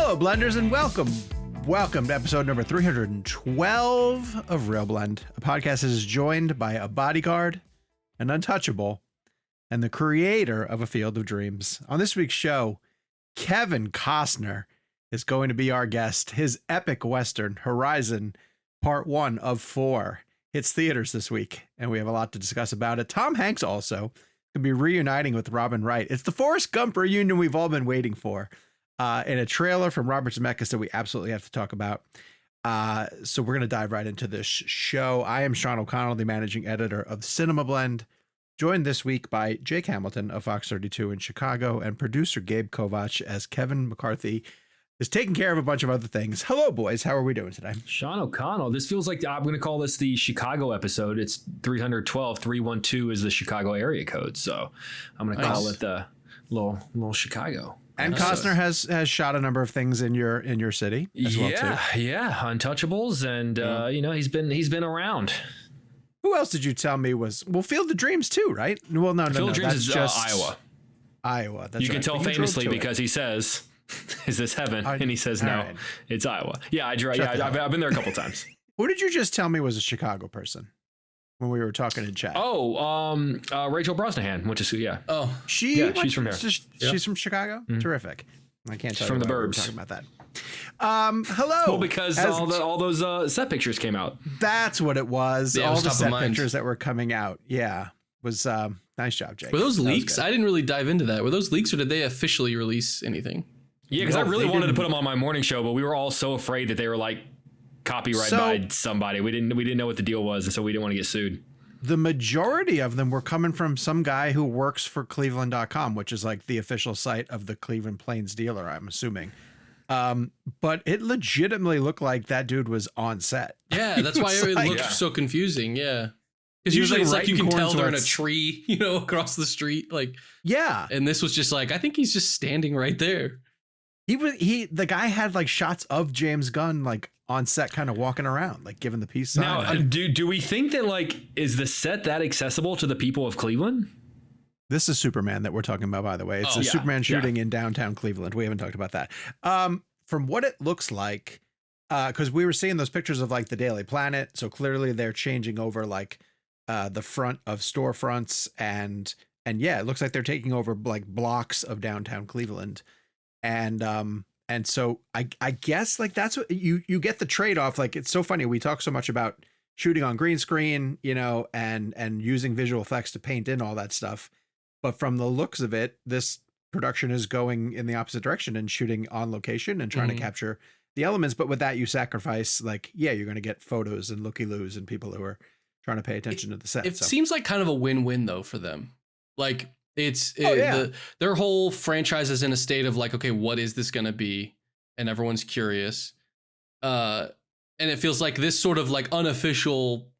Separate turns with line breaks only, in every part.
Hello, blenders, and welcome to episode number 312 of Real Blend, a podcast that is joined by a bodyguard, an untouchable, and the creator of A Field of Dreams. On this week's show, Kevin Costner is going to be our guest. His epic Western, Horizon, Part 1 of 4, hits theaters this week, and we have a lot to discuss about it. Tom Hanks also going to be reuniting with Robin Wright. It's the Forrest Gump reunion we've all been waiting for. In a trailer from Robert Zemeckis that we absolutely have to talk about. So we're going to dive right into this show. I am Sean O'Connell, the managing editor of Cinema Blend, joined this week by Jake Hamilton of Fox 32 in Chicago and producer Gabe Kovach as Kevin McCarthy is taking care of a bunch of other things. Hello, boys. How are we doing today?
Sean O'Connell. This feels like I'm going to call this the Chicago episode. It's 312. 312 is the Chicago area code. So I'm going to call it the little Chicago.
And Costner has shot a number of things in your city as well too.
Yeah, Untouchables, and he's been around.
Who else did you tell me was Field of Dreams too, right? Well, no,
Field of Dreams
that's
is
just
Iowa.
Iowa. That's
you can tell famously because he says, "Is this heaven?" And he says, "No, right. It's Iowa." Yeah, I've been there a couple times.
Who did you just tell me was a Chicago person when we were talking in chat?
Rachel Brosnahan went to school. Yeah.
Oh, she's from here. She's from Chicago. Mm-hmm. Terrific. I can't tell
from
you
the burbs.
We were talking about that. Hello.
Well, because all those set pictures came out.
That's what it was.
Yeah,
all the set pictures that were coming out. Yeah, was nice job, Jake.
Were those leaks? I didn't really dive into that. Were those leaks, or did they officially release anything?
Yeah, because I really wanted to put them on my morning show, but we were all so afraid that they were like copyright by somebody. We didn't know what the deal was, and so we didn't want to get sued.
The majority of them were coming from some guy who works for Cleveland.com, which is like the official site of the Cleveland Plains dealer, I'm assuming. But it legitimately looked like that dude was on set.
Yeah, that's why it looked so confusing. Yeah. Because usually it's like you can tell they're in a tree, across the street.
Yeah.
And this was just like, I think he's just standing right there.
The guy had like shots of James Gunn like on set, kind of walking around, like giving the peace sign.
Now, do we think that is the set that accessible to the people of Cleveland?
This is Superman that we're talking about, by the way. It's Superman shooting in downtown Cleveland. We haven't talked about that. From what it looks like, because we were seeing those pictures of like the Daily Planet, so clearly they're changing over like the front of storefronts and yeah, it looks like they're taking over like blocks of downtown Cleveland. And so I guess like that's what you get the trade-off. Like, it's so funny. We talk so much about shooting on green screen, and using visual effects to paint in all that stuff. But from the looks of it, this production is going in the opposite direction and shooting on location and trying to capture the elements. But with that, you sacrifice you're going to get photos and looky-loos and people who are trying to pay attention to the set.
It seems like kind of a win-win though for them. Like, their whole franchise is in a state of like, okay, what is this going to be? And everyone's curious. And it feels like this sort of like unofficial,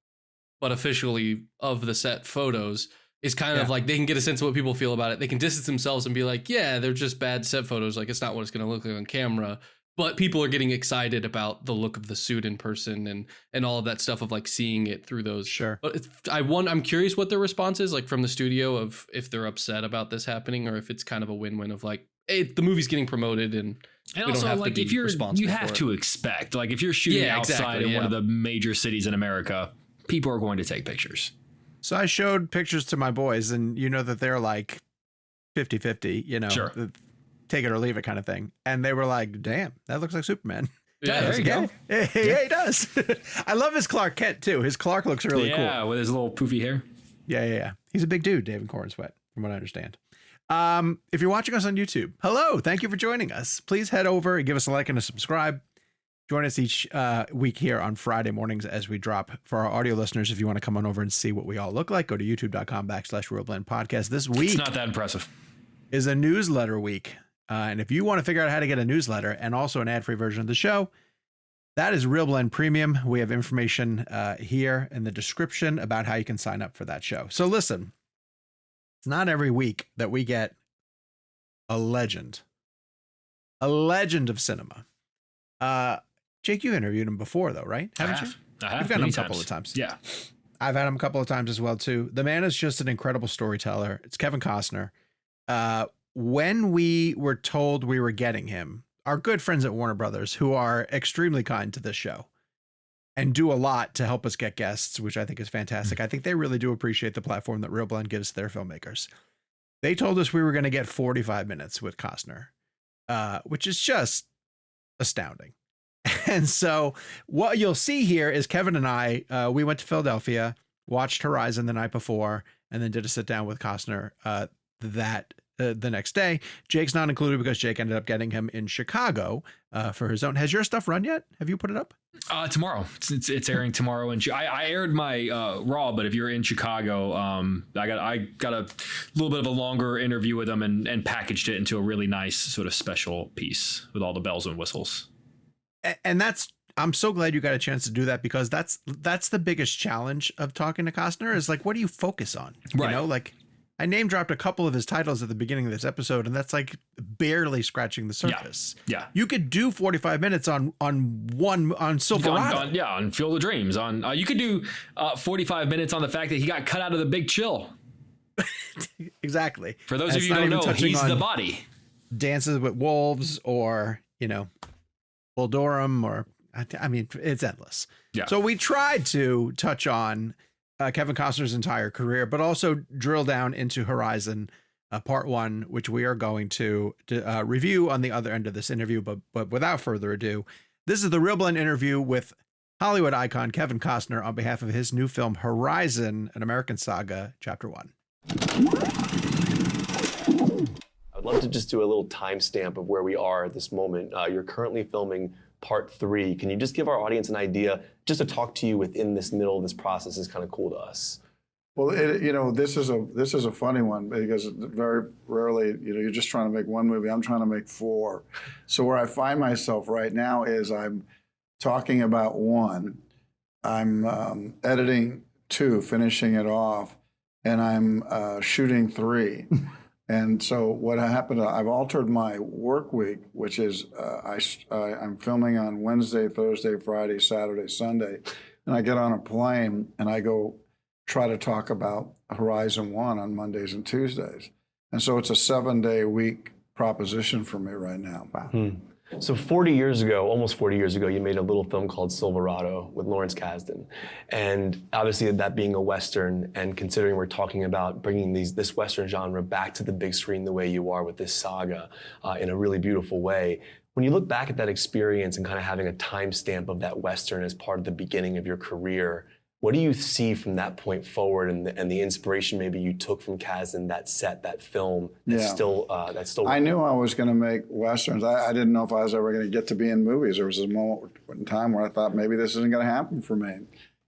but officially of the set photos is kind of like they can get a sense of what people feel about it. They can distance themselves and be like, yeah, they're just bad set photos. Like, it's not what it's going to look like on camera. But people are getting excited about the look of the suit in person and all of that stuff of like seeing it through those.
Sure.
But I'm curious what their response is like from the studio of if they're upset about this happening or if it's kind of a win-win of like, hey, the movie's getting promoted and we
also
don't have
like
to be responsible.
You have to expect like if you're shooting outside in one of the major cities in America, people are going to take pictures.
So I showed pictures to my boys, and that they're like 50-50,
Sure.
Take it or leave it kind of thing. And they were like, damn, that looks like Superman.
Yeah, there you go.
Yeah, he does. I love his Clark Kent too. His Clark looks really cool.
Yeah, with his little poofy hair.
Yeah. He's a big dude, David Cornsweat, from what I understand. If you're watching us on YouTube, hello, thank you for joining us. Please head over and give us a like and a subscribe. Join us each week here on Friday mornings as we drop. For our audio listeners, if you want to come on over and see what we all look like, go to youtube.com/RealBlendPodcast. This week,
it's not that impressive,
is a newsletter week. And if you want to figure out how to get a newsletter and also an ad-free version of the show, that is Real Blend Premium. We have information here in the description about how you can sign up for that show. So listen, it's not every week that we get a legend of cinema. Jake, you interviewed him before though, right? Haven't you?
I have.
You've gotten him a couple of times.
Yeah.
I've had him a couple of times as well too. The man is just an incredible storyteller. It's Kevin Costner. When we were told we were getting him, our good friends at Warner Brothers, who are extremely kind to this show and do a lot to help us get guests, which I think is fantastic. I think they really do appreciate the platform that Real Blend gives their filmmakers. They told us we were going to get 45 minutes with Costner, which is just astounding. And so what you'll see here is Kevin and I, we went to Philadelphia, watched Horizon the night before, and then did a sit down with Costner the next day. Jake's not included because Jake ended up getting him in Chicago for his own. Has your stuff run yet? Have you put it up?
Tomorrow. It's airing tomorrow. And I aired my Raw, but if you're in Chicago, I got a little bit of a longer interview with them and packaged it into a really nice sort of special piece with all the bells and whistles.
And I'm so glad you got a chance to do that, because that's the biggest challenge of talking to Costner is like, what do you focus on?
Right.
You know, like I name dropped a couple of his titles at the beginning of this episode, and that's like barely scratching the surface.
Yeah.
You could do 45 minutes on Silverado.
On Field of Dreams. You could do 45 minutes on the fact that he got cut out of The Big Chill.
Exactly.
For those of you who don't know, he's the body.
Dances with Wolves, or, you know, Bull Durham, or I mean, it's endless.
Yeah.
So we tried to touch on Kevin Costner's entire career, but also drill down into Horizon Part 1, which we are going to review on the other end of this interview. But without further ado, this is the Real Blend interview with Hollywood icon Kevin Costner on behalf of his new film Horizon, an American Saga, Chapter 1.
I'd love to just do a little timestamp of where we are at this moment. You're currently filming Part 3. Can you just give our audience an idea? Just to talk to you within this middle of this process is kind of cool to us.
Well, this is a funny one, because very rarely, you're just trying to make one movie. I'm trying to make 4. So where I find myself right now is I'm talking about 1, I'm editing 2, finishing it off, and I'm shooting 3. And so what happened, I've altered my work week, which is I'm filming on Wednesday, Thursday, Friday, Saturday, Sunday, and I get on a plane and I go try to talk about Horizon 1 on Mondays and Tuesdays. And so it's a 7-day week proposition for me right now. Wow.
So 40 years ago, almost 40 years ago, you made a little film called Silverado with Lawrence Kasdan. And obviously that being a Western, and considering we're talking about bringing this Western genre back to the big screen the way you are with this saga in a really beautiful way, when you look back at that experience and kind of having a timestamp of that Western as part of the beginning of your career, what do you see from that point forward, and the inspiration maybe you took from Kasdan, that set, that film, that's still
I knew I was going to make Westerns. I didn't know if I was ever going to get to be in movies. There was a moment in time where I thought maybe this isn't going to happen for me,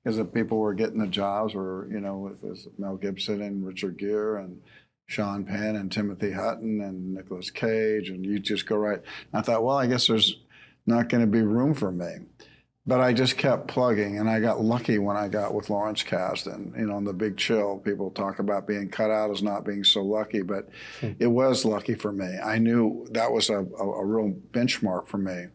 because the people were getting the jobs were, it was Mel Gibson and Richard Gere and Sean Penn and Timothy Hutton and Nicolas Cage, and you just go right. I thought, well, I guess there's not going to be room for me. But I just kept plugging, and I got lucky when I got with Lawrence Kasdan. On The Big Chill, people talk about being cut out as not being so lucky, but it was lucky for me. I knew that was a real benchmark for me.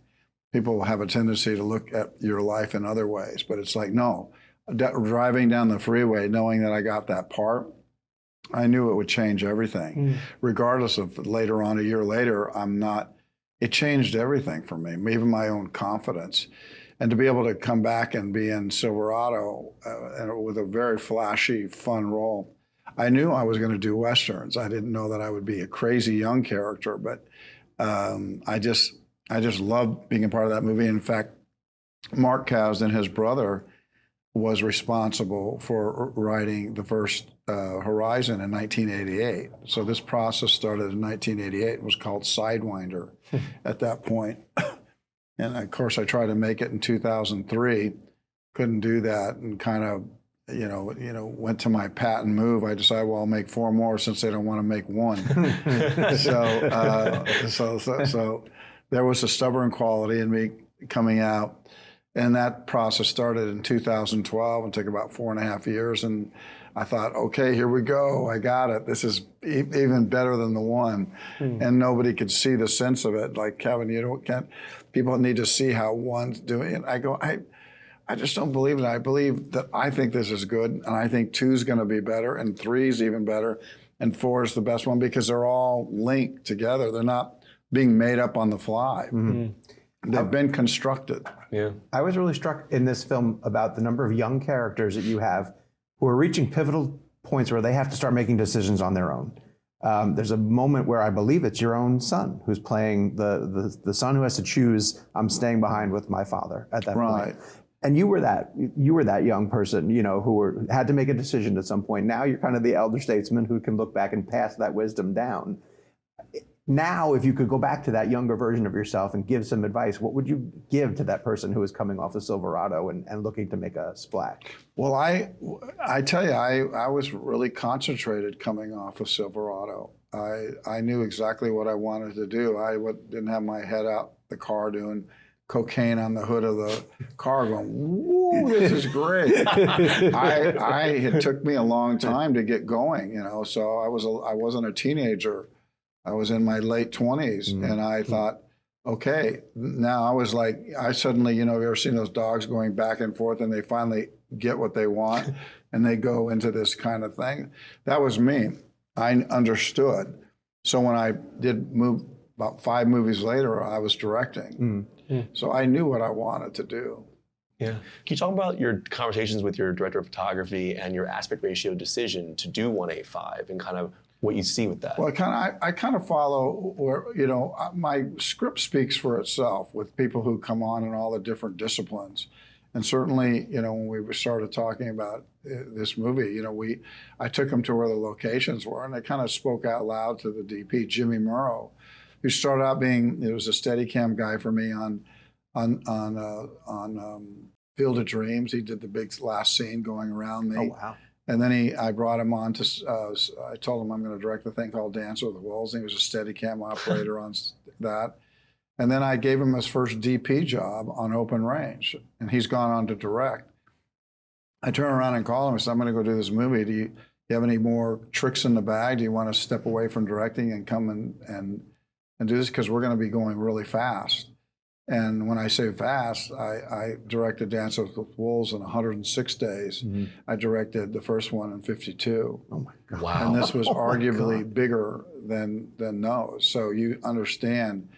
People have a tendency to look at your life in other ways, but it's like, no, driving down the freeway, knowing that I got that part, I knew it would change everything. Regardless of later on, a year later, it changed everything for me, even my own confidence. And to be able to come back and be in Silverado with a very flashy, fun role, I knew I was going to do Westerns. I didn't know that I would be a crazy young character, but I just loved being a part of that movie. In fact, Mark Kasdan, his brother, was responsible for writing the first Horizon in 1988. So this process started in 1988. It was called Sidewinder at that point. And of course, I tried to make it in 2003, couldn't do that, and kind of, went to my patent move. I decided, well, I'll make 4 more since they don't want to make 1. So there was a stubborn quality in me coming out, and that process started in 2012 and took about 4.5 years. And I thought, okay, here we go. I got it. This is even better than the 1. And nobody could see the sense of it. Like, Kevin, people need to see how 1's doing it. I go, I just don't believe it. I believe that I think this is good, and I think 2's going to be better, and 3's even better, and 4 is the best one, because they're all linked together. They're not being made up on the fly. They've been constructed.
Yeah.
I was really struck in this film about the number of young characters that you have who are reaching pivotal points where they have to start making decisions on their own. There's a moment where I believe it's your own son who's playing the son who has to choose, I'm staying behind with my father at that point. And you were that young person, who had to make a decision at some point. Now you're kind of the elder statesman who can look back and pass that wisdom down. Now, if you could go back to that younger version of yourself and give some advice, what would you give to that person who is coming off the Silverado and looking to make a splash?
Well, I tell you, I was really concentrated coming off of Silverado. I knew exactly what I wanted to do. I didn't have my head out the car doing cocaine on the hood of the car going, woo, this is great. It took me a long time to get going, so I wasn't a teenager. I was in my late 20s, and I thought, okay, now I was like, I suddenly, have you ever seen those dogs going back and forth and they finally get what they want and they go into this kind of thing? That was me. I understood. So when I did move, about 5 movies later, I was directing. So I knew what I wanted to do.
Yeah. Can you talk about your conversations with your director of photography and your aspect ratio decision to do 1:8:5 and kind of what you see with that?
Well, I kind of follow where, my script speaks for itself with people who come on in all the different disciplines. And certainly, when we started talking about this movie, I took them to where the locations were, and I kind of spoke out loud to the DP, Jimmy Murrow, who started out it was a Steadicam guy for me on Field of Dreams. He did the big last scene going around me.
Oh, wow.
And then I brought him on to, I told him I'm going to direct the thing called Dance with Wolves. And he was a Steadicam operator on that. And then I gave him his first DP job on Open Range. And he's gone on to direct. I turn around and call him and said, I'm going to go do this movie. Do you have any more tricks in the bag? Do you want to step away from directing and come and do this? Because we're going to be going really fast. And when I say fast, I directed Dance with Wolves in 106 days. I directed the first one in 52.
Oh my God.
Wow.
And this was arguably bigger than those. So you understand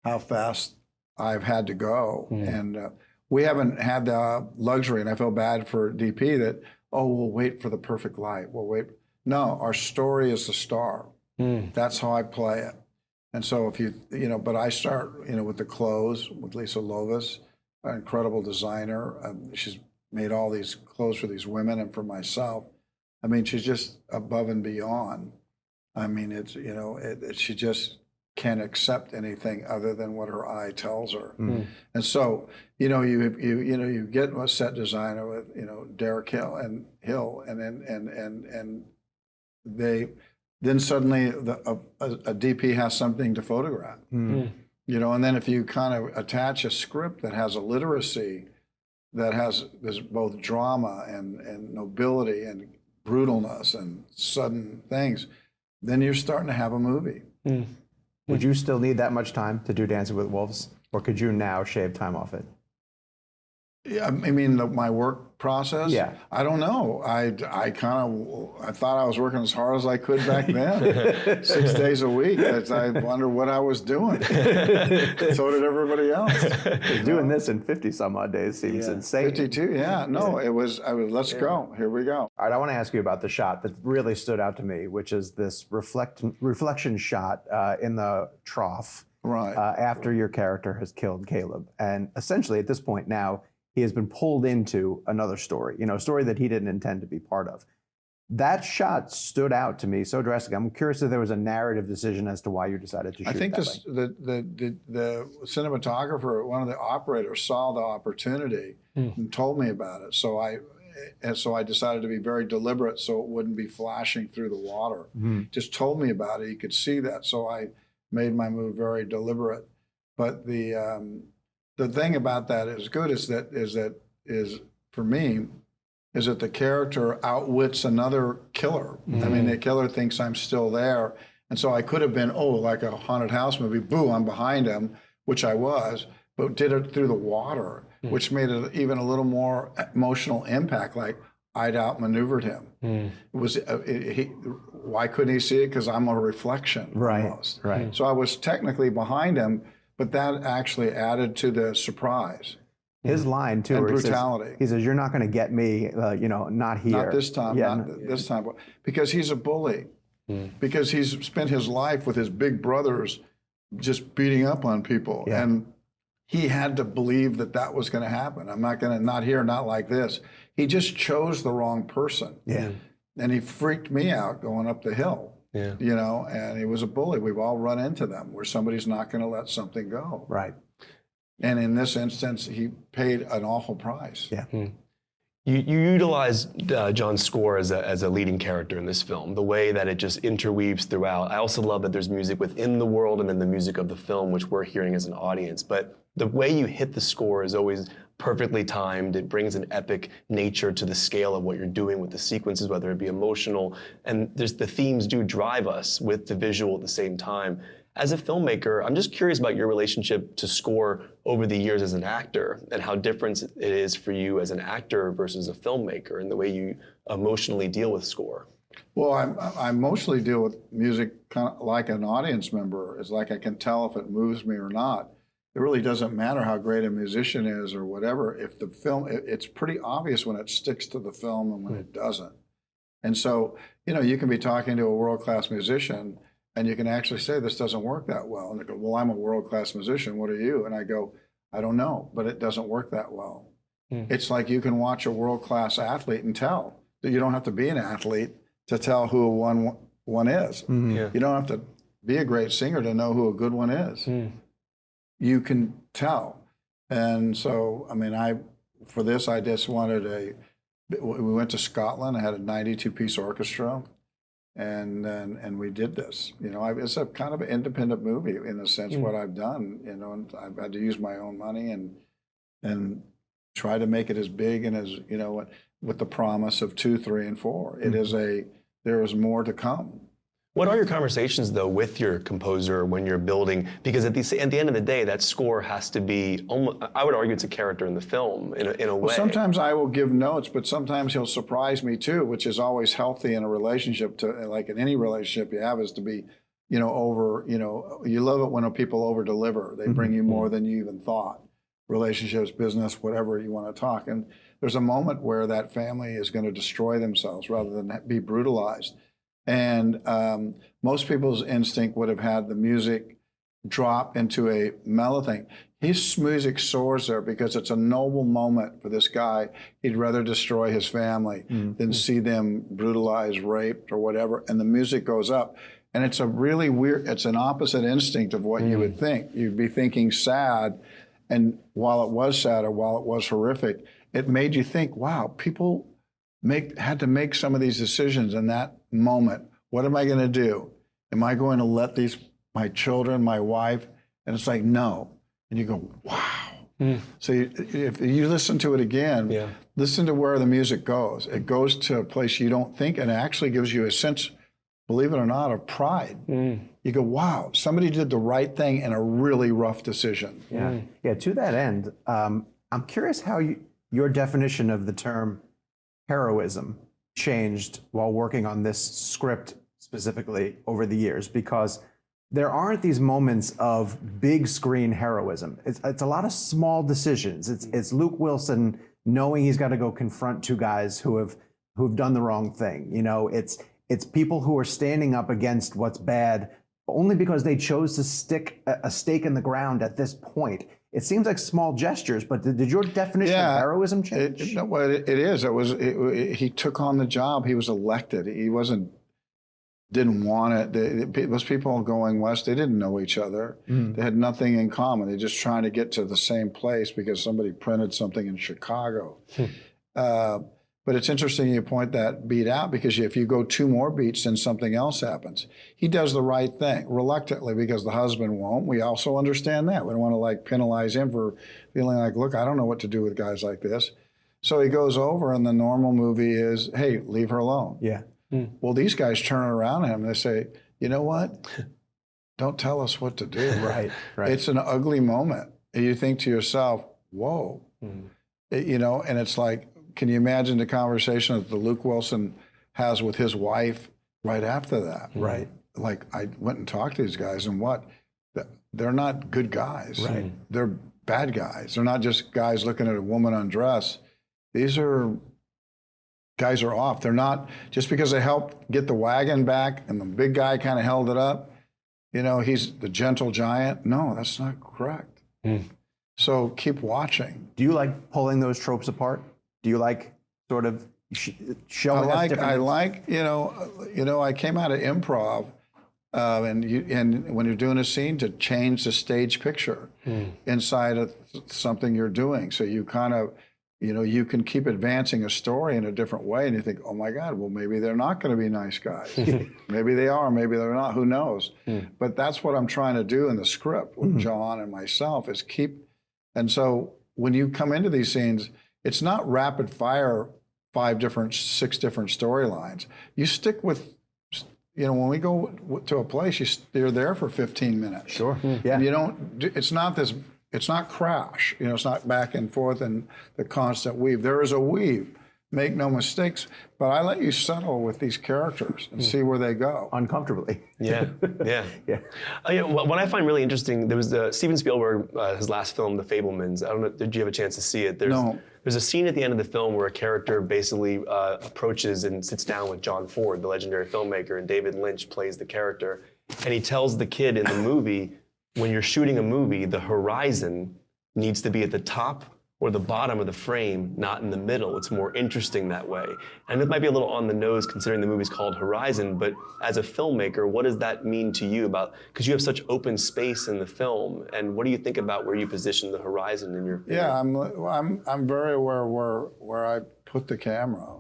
how fast I've had to go. And we haven't had the luxury, and I feel bad for DP that, we'll wait for the perfect light. We'll wait. No, our story is the star. That's how I play it. And so if but I start, with the clothes with Lisa Lovis, an incredible designer. She's made all these clothes for these women and for myself. I mean, she's just above and beyond. I mean, it's, she just can't accept anything other than what her eye tells her. And so, you get a set designer with, Derek Hill, and then suddenly a DP has something to photograph. And then if you kind of attach a script that has a literacy, there's both drama and nobility and brutalness and sudden things, then you're starting to have a movie.
Would you still need that much time to do Dancing with Wolves? Or could you now shave time off it?
Yeah, I mean, my work process?
Yeah.
I don't know. I thought I was working as hard as I could back then, 6 days a week. I wonder what I was doing. So did everybody else.
Doing this in 50 some odd days seems insane.
52, yeah. No, I was, let's go. Here we go.
All right, I want to ask you about the shot that really stood out to me, which is this reflection shot in the trough after your character has killed Caleb. And essentially at this point now, he has been pulled into another story, a story that he didn't intend to be part of. That shot stood out to me so drastically. I'm curious if there was a narrative decision as to why you decided to shoot
I think the cinematographer, one of the operators, saw the opportunity and told me about it. So I decided to be very deliberate so it wouldn't be flashing through the water. Just told me about it. You could see that. So I made my move very deliberate. But the thing about that is good is for me is that the character outwits another killer. I mean, the killer thinks I'm still there. And so I could have been, like a haunted house movie, boo, I'm behind him, which I was, but did it through the water, which made it even a little more emotional impact. Like, I'd outmaneuvered him. It was why couldn't he see it? Because I'm a reflection. Almost.
Right.
So I was technically behind him, but that actually added to the surprise.
His line too,
And
where
brutality.
He says, "You're not going to get me, not here.
Not this time. This time, because he's a bully. Because he's spent his life with his big brothers, just beating up on people, and he had to believe that was going to happen. I'm not going to, not here, not like this. He just chose the wrong person.
Yeah.
And he freaked me out going up the hill.
Yeah.
And he was a bully. We've all run into them where somebody's not going to let something go.
Right.
And in this instance, he paid an awful price.
Yeah.
You utilized John's score as a leading character in this film, the way that it just interweaves throughout. I also love that there's music within the world and then the music of the film, which we're hearing as an audience. But the way you hit the score is always perfectly timed. It brings an epic nature to the scale of what you're doing with the sequences, whether it be emotional. And the themes do drive us with the visual at the same time. As a filmmaker, I'm just curious about your relationship to score over the years as an actor and how different it is for you as an actor versus a filmmaker and the way you emotionally deal with score.
Well, I emotionally deal with music kind of like an audience member. It's like I can tell if it moves me or not. It really doesn't matter how great a musician is or whatever. If the film, it's pretty obvious when it sticks to the film and when it doesn't. And so, you can be talking to a world-class musician and you can actually say, this doesn't work that well. And they go, well, I'm a world-class musician. What are you? And I go, I don't know, but it doesn't work that well. It's like you can watch a world-class athlete and tell. You don't have to be an athlete to tell who one is. You don't have to be a great singer to know who a good one is. You can tell. And so, for this, I just wanted we went to Scotland. I had a 92-piece orchestra. And we did this. It's a kind of an independent movie in a sense. What I've done, and I've had to use my own money and try to make it as big and as with the promise of 2, 3, and 4. There is more to come.
What are your conversations, though, with your composer when you're building? Because at the end of the day, that score has to be almost, I would argue it's a character in the film in a way.
Well, sometimes I will give notes, but sometimes he'll surprise me too, which is always healthy in a relationship. Like in any relationship you have, is to be, you love it when people over deliver. They bring you more than you even thought. Relationships, business, whatever you want to talk. And there's a moment where that family is going to destroy themselves rather than be brutalized. And most people's instinct would have had the music drop into a mellow thing. His music soars there because it's a noble moment for this guy. He'd rather destroy his family than see them brutalized, raped, or whatever. And the music goes up. And it's a really weird, it's an opposite instinct of what you would think. You'd be thinking sad. And while it was sad or while it was horrific, it made you think, wow, people had to make some of these decisions in that moment. What am I going to do? Am I going to let my children, my wife? And it's like, no. And you go, wow. So if you listen to it again, listen to where the music goes. It goes to a place you don't think, and it actually gives you a sense, believe it or not, of pride. You go, wow, somebody did the right thing in a really rough decision.
Yeah. To that end, I'm curious how your definition of the term heroism changed while working on this script specifically over the years, because there aren't these moments of big screen heroism. It's a lot of small decisions. It's Luke Wilson knowing he's got to go confront 2 guys who have done the wrong thing. It's people who are standing up against what's bad only because they chose to stick a stake in the ground at this point. It seems like small gestures, but did your definition of heroism change?
It is. He took on the job. He was elected. He didn't want it. Those people going west, they didn't know each other. They had nothing in common. They're just trying to get to the same place because somebody printed something in Chicago. But it's interesting you point that beat out, because if you go 2 more beats, then something else happens. He does the right thing, reluctantly, because the husband won't. We also understand that. We don't want to penalize him for feeling like, look, I don't know what to do with guys like this. So he goes over, and the normal movie is, hey, leave her alone.
Yeah.
Well, these guys turn around at him and they say, you know what? Don't tell us what to do.
Right.
It's an ugly moment. And you think to yourself, whoa. And it's like, can you imagine the conversation that the Luke Wilson has with his wife right after that?
Right.
Like, I went and talked to these guys, and they're not good guys.
Right.
They're bad guys. They're not just guys looking at a woman undress. These are guys are off. They're not, just because they helped get the wagon back and the big guy kind of held it up, he's the gentle giant. No, that's not correct. So keep watching.
Do you like pulling those tropes apart? Do you like sort of showing us different things?
I came out of improv, and when you're doing a scene, to change the stage picture inside of something you're doing. So you kind of, you can keep advancing a story in a different way, and you think, oh my God, well, maybe they're not going to be nice guys. Maybe they are, maybe they're not, who knows? But that's what I'm trying to do in the script with John and myself, is and so when you come into these scenes, it's not rapid fire, 6 different storylines. You stick with, when we go to a place, you're there for 15 minutes.
Sure. Yeah.
And it's not Crash. It's not back and forth and the constant weave. There is a weave. Make no mistakes, but I let you settle with these characters and see where they go.
Uncomfortably.
Yeah. What I find really interesting, there was Steven Spielberg, his last film, The Fabelmans. I don't know, did you have a chance to see it?
No.
There's a scene at the end of the film where a character basically approaches and sits down with John Ford, the legendary filmmaker, and David Lynch plays the character. And he tells the kid in the movie, when you're shooting a movie, the horizon needs to be at the top or the bottom of the frame, not in the middle. It's more interesting that way. And it might be a little on the nose considering the movie's called Horizon, but as a filmmaker, what does that mean to you because you have such open space in the film, and what do you think about where you position the horizon in your?
Yeah, I'm very aware where I put the camera,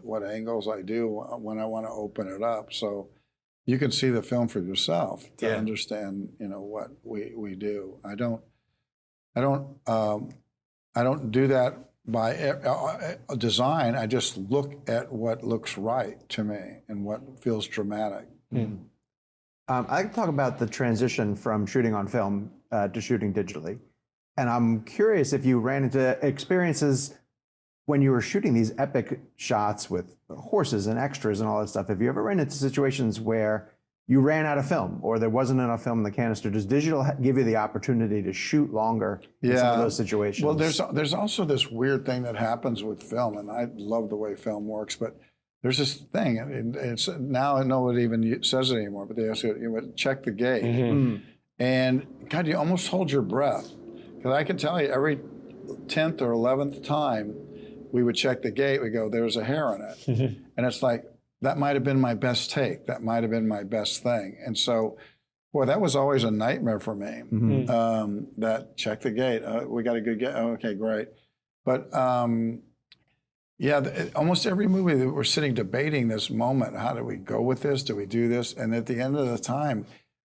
what angles I do when I want to open it up. So you can see the film for yourself to understand, what we do. I don't do that by design. I just look at what looks right to me and what feels dramatic.
I'd like to talk about the transition from shooting on film to shooting digitally. And I'm curious if you ran into experiences when you were shooting these epic shots with horses and extras and all that stuff. Have you ever ran into situations where you ran out of film or there wasn't enough film in the canister? Does digital give you the opportunity to shoot longer in some of those situations?
Well, there's also this weird thing that happens with film, and I love the way film works, but there's this thing, and it's now nobody even says it anymore, but they ask you, check the gate. And God, you almost hold your breath. Because I can tell you, every 10th or 11th time we would check the gate, we go, there's a hair in it. And it's like, that might have been my best take. That might have been my best thing. And so, boy, that was always a nightmare for me. That check the gate. We got a good gate. Oh, okay, great. But almost every movie that we're sitting debating this moment. How do we go with this? Do we do this? And at the end of the time,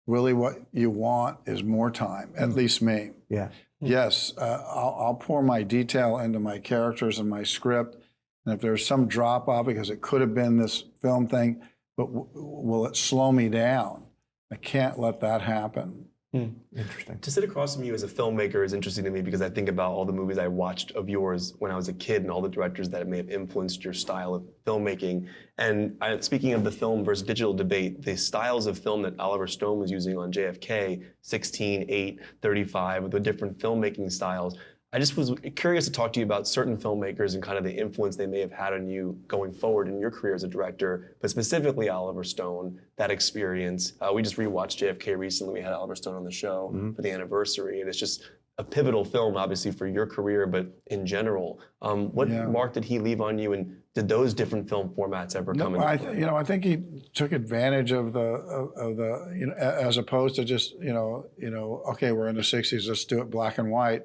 really what you want is more time, at least me.
Yeah.
Yes, I'll pour my detail into my characters and my script. And if there's some drop off because it could have been this film thing, but will it slow me down? I can't let that happen.
Interesting.
To sit across from you as a filmmaker is interesting to me because I think about all the movies I watched of yours when I was a kid and all the directors that may have influenced your style of filmmaking. And speaking of the film versus digital debate, the styles of film that Oliver Stone was using on JFK, 16, 8, 35, with the different filmmaking styles, I just was curious to talk to you about certain filmmakers and kind of the influence they may have had on you going forward in your career as a director, but specifically Oliver Stone, that experience. We just rewatched JFK recently. We had Oliver Stone on the show for the anniversary, and it's just a pivotal film, obviously, for your career, but in general. What mark did he leave on you, and did those different film formats ever come into play?
I think he took advantage of the as opposed to just okay, we're in the '60s, let's do it black and white.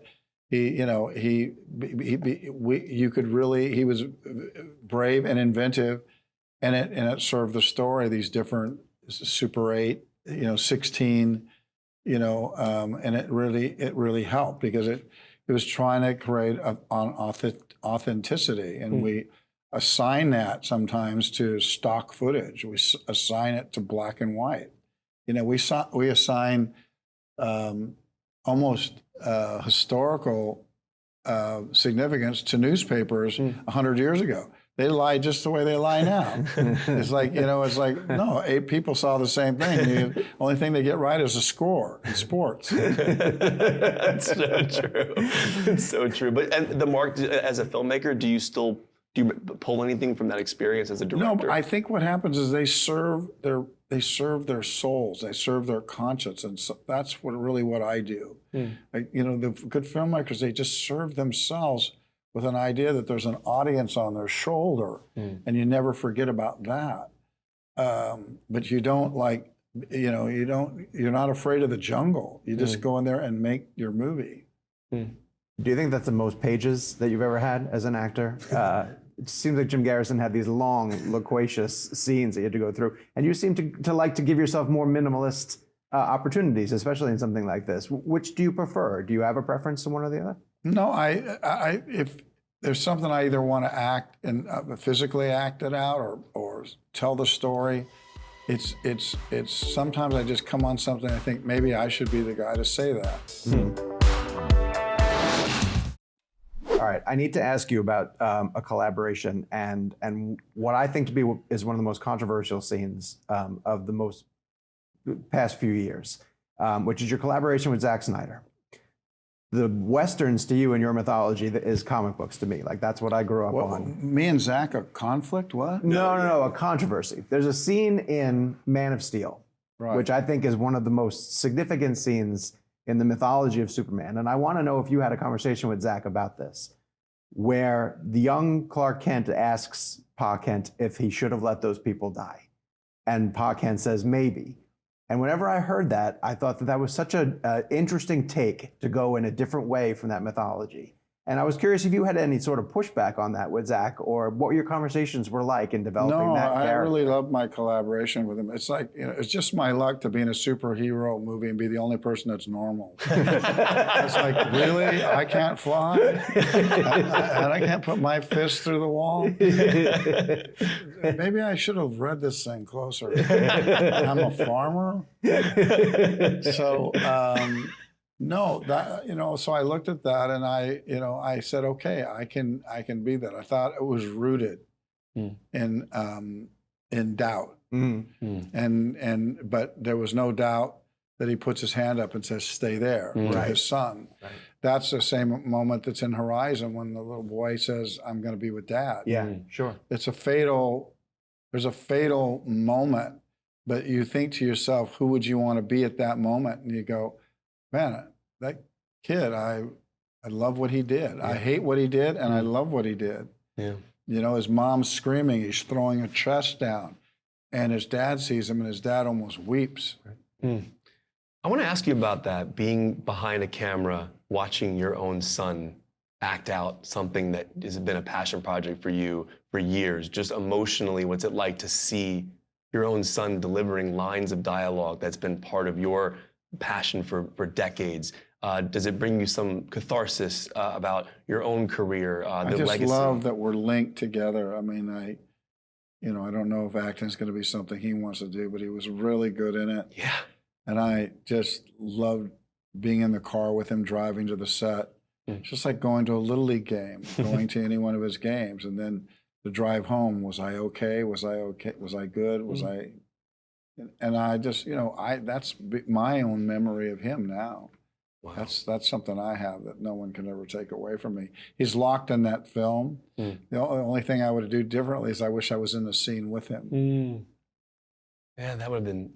He was brave and inventive, and it served the story. These different Super 8, 16, and it really helped because it was trying to create an authenticity, and we assign that sometimes to stock footage. We assign it to black and white. We assign almost historical significance to newspapers 100 years ago. They lie just the way they lie now. It's like, no, 8 people saw the same thing. The only thing they get right is a score in sports.
That's so true. It's so true. But and the mark as a filmmaker, do you pull anything from that experience as a director?
No, but I think what happens is they serve their souls, they serve their conscience, and so that's what I do. The good filmmakers, they just serve themselves with an idea that there's an audience on their shoulder, and you never forget about that. But you don't you're not afraid of the jungle. You just go in there and make your movie.
Do you think that's the most pages that you've ever had as an actor? It seems like Jim Garrison had these long, loquacious scenes that you had to go through, and you seem to like to give yourself more minimalist opportunities, especially in something like this. Which do you prefer? Do you have a preference to one or the other?
No, if there's something I either want to act and physically act it out or tell the story, it's sometimes I just come on something I think maybe I should be the guy to say that.
All right, I need to ask you about a collaboration and what I think is one of the most controversial scenes of the past few years, which is your collaboration with Zack Snyder. The Westerns to you in your mythology is comic books to me. Like, that's what I grew up on.
Me and Zack, a conflict? What?
No, a controversy. There's a scene in Man of Steel, which I think is one of the most significant scenes in the mythology of Superman. And I want to know if you had a conversation with Zack about this, where the young Clark Kent asks Pa Kent if he should have let those people die. And Pa Kent says, maybe. And whenever I heard that, I thought that was such an interesting take to go in a different way from that mythology. And I was curious if you had any sort of pushback on that with Zack, or what your conversations were like in developing that character.
I really love my collaboration with him. It's like, it's just my luck to be in a superhero movie and be the only person that's normal. It's like, really? I can't fly? And I can't put my fist through the wall? Maybe I should have read this thing closer. I'm a farmer? So, no, so I looked at that and I said, okay, I can be that. I thought it was rooted in doubt. But there was no doubt that he puts his hand up and says, stay there, to his son. Right. That's the same moment that's in Horizon when the little boy says, I'm going to be with Dad.
Yeah, sure.
There's a fatal moment, but you think to yourself, who would you want to be at that moment? And you go, man, that kid, I love what he did. Yeah. I hate what he did, and I love what he did. Yeah. His mom's screaming, he's throwing a chest down, and his dad sees him, and his dad almost weeps.
I want to ask you about that, being behind a camera, watching your own son act out something that has been a passion project for you for years. Just emotionally, what's it like to see your own son delivering lines of dialogue that's been part of your passion for decades? Does it bring you some catharsis about your own career, the legacy?
I just love that we're linked together. I mean, I don't know if acting is going to be something he wants to do, but he was really good in it.
Yeah.
And I just loved being in the car with him, driving to the set. It's just like going to a Little League game, going to any one of his games. And then the drive home, was I okay? Was I okay? Was I good? Was I... And I just, that's my own memory of him now. Wow. That's something I have that no one can ever take away from me. He's locked in that film. The only thing I would do differently is I wish I was in the scene with him.
Man, that would have been.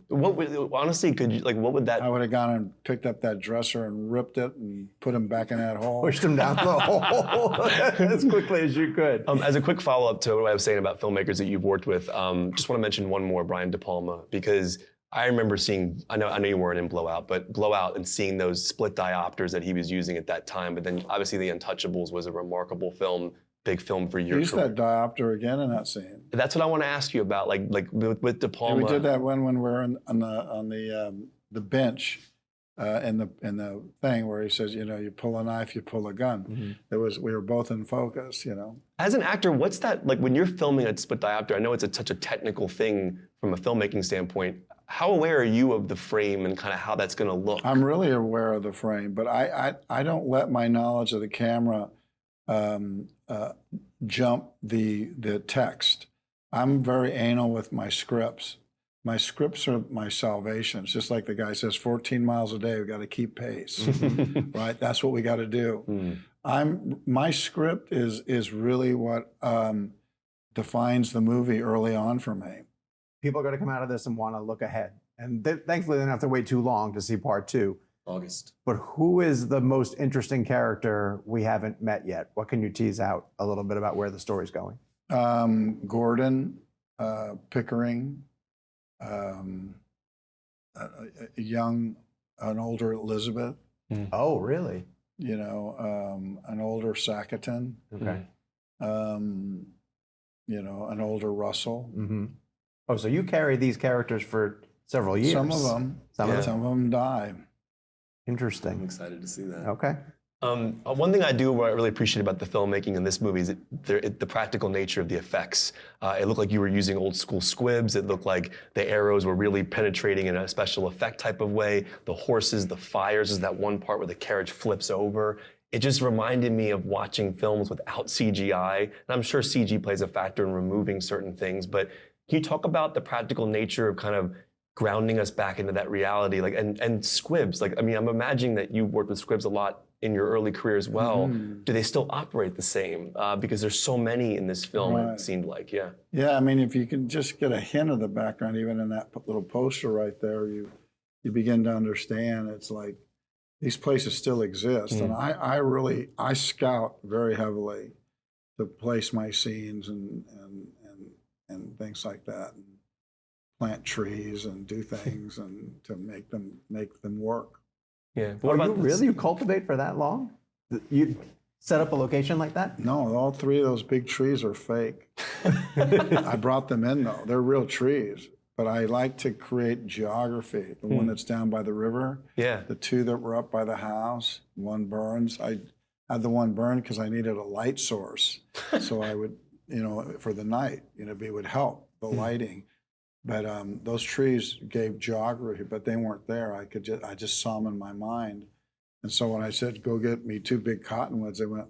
Honestly, what would that?
I would have gone and picked up that dresser and ripped it and put him back in that hole.
Pushed him down the hole as quickly as you could.
As a quick follow-up to what I was saying about filmmakers that you've worked with, just want to mention one more, Brian De Palma, because I remember seeing. I know you weren't in Blowout, but Blowout and seeing those split diopters that he was using at that time. But then obviously The Untouchables was a remarkable film. Big film for your
Use that diopter again in that scene.
That's what I want to ask you about, like with De Palma.
Yeah, we did that when we were on the bench in the thing where he says, you pull a knife, you pull a gun. We were both in focus,
As an actor, what's that like when you're filming a split diopter? I know it's such a technical thing from a filmmaking standpoint. How aware are you of the frame and kind of how that's going to look?
I'm really aware of the frame, but I don't let my knowledge of the camera jump the text. I'm very anal with my scripts. My scripts are my salvation. It's just like the guy says, 14 miles a day, we got to keep pace, right? That's what we got to do. My script is really what defines the movie early on for me.
People are going to come out of this and want to look ahead. And thankfully, they don't have to wait too long to see part 2.
August.
But who is the most interesting character we haven't met yet? What can you tease out a little bit about where the story's going?
Gordon, Pickering, an older Elizabeth.
Oh, really?
You know, an older Sackleton.
Okay.
You know, an older Russell.
Mm-hmm. Oh, so you carry these characters for several years.
Some of them. Some of them die.
Interesting.
I'm excited to see that.
Okay.
One thing I really appreciate about the filmmaking in this movie is the practical nature of the effects. It looked like you were using old school squibs. It looked like the arrows were really penetrating in a special effect type of way. The horses, the fires, is that one part where the carriage flips over. It just reminded me of watching films without CGI. And I'm sure CG plays a factor in removing certain things, but can you talk about the practical nature of kind of grounding us back into that reality, like and squibs? Like, I mean, I'm imagining that you worked with squibs a lot in your early career as well. Do they still operate the same? Because there's so many in this film, it seemed like, yeah.
Yeah, I mean, if you can just get a hint of the background, even in that little poster right there, you begin to understand. It's like these places still exist, and I scout very heavily to place my scenes and things like that, and plant trees and do things and to make them work.
Yeah.
But you cultivate for that long? You set up a location like that?
No, all 3 of those big trees are fake. I brought them in though. They're real trees. But I like to create geography. The one that's down by the river. Yeah. The 2 that were up by the house. One burns. I had the one burned because I needed a light source. So I would, you know, for the night, you know, it would help the lighting. But those trees gave geography, but they weren't there. I just saw them in my mind. And so when I said, go get me 2 big cottonwoods, they went,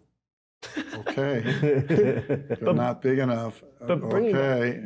okay, they're not big enough.
But
okay.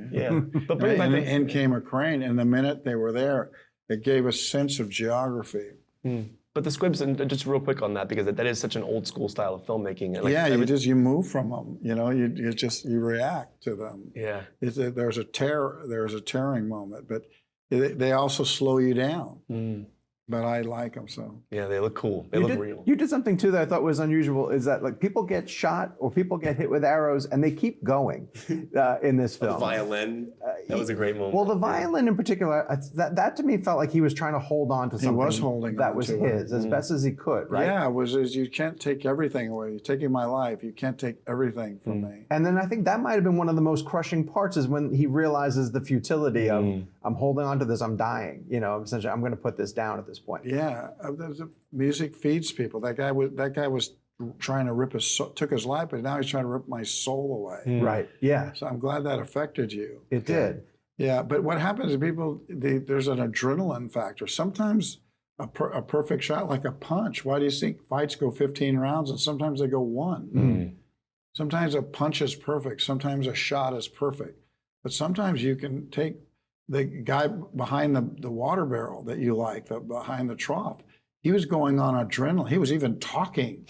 But bring
and in came a crane, and the minute they were there, it gave a sense of geography.
But the squibs, and just real quick on that, because that is such an old school style of filmmaking. And like,
you move from them. You know, you react to them.
Yeah.
There's a tearing moment, but they also slow you down. But I like them so.
Yeah, they look cool. They look real.
You did something too that I thought was unusual. Is that like people get shot or people get hit with arrows and they keep going in this film.
The violin. That was a great moment.
Well, the violin in particular, that to me felt like he was trying to hold on to something that was his as best as he could, right?
Yeah, it was. You can't take everything away. You're taking my life. You can't take everything from me.
And then I think that might have been one of the most crushing parts is when he realizes the futility of I'm holding on to this. I'm dying. You know, essentially, I'm going to put this down at this point.
Yeah, music feeds people. That guy was trying to took his life, but now he's trying to rip my soul away.
Right. Yeah.
So I'm glad that affected you.
It did.
Yeah, but what happens is people, there's an adrenaline factor. Sometimes a perfect shot, like a punch. Why do you think fights go 15 rounds and sometimes they go 1? Sometimes a punch is perfect. Sometimes a shot is perfect. But sometimes you can take the guy behind the water barrel that you like, behind the trough. He was going on adrenaline. He was even talking.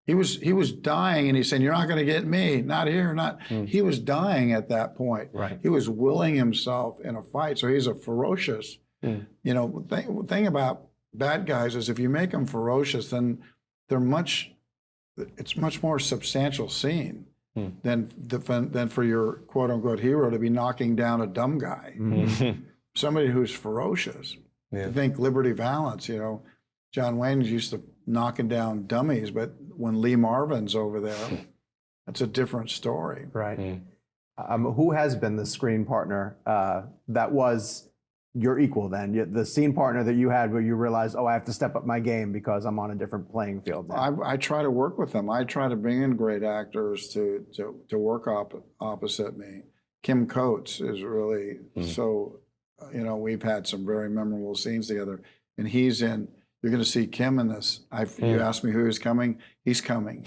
He was dying, and he's saying, "You're not going to get me. Not here. Not." He was dying at that point. Right. He was willing himself in a fight. So he's a ferocious. You know, thing about bad guys is if you make them ferocious, then it's much more substantial scene than for your quote unquote hero to be knocking down a dumb guy. Somebody who's ferocious. Yeah. Think Liberty Valance. You know, John Wayne's used to knocking down dummies, but when Lee Marvin's over there, that's a different story.
Right. Who has been the screen partner that was your equal then? The scene partner that you had where you realized, oh, I have to step up my game because I'm on a different playing field now.
I try to work with them. I try to bring in great actors to work opposite me. Kim Coates is really so, you know, we've had some very memorable scenes together. And he's in, you're going to see Kim in this. You asked me who is coming. He's coming.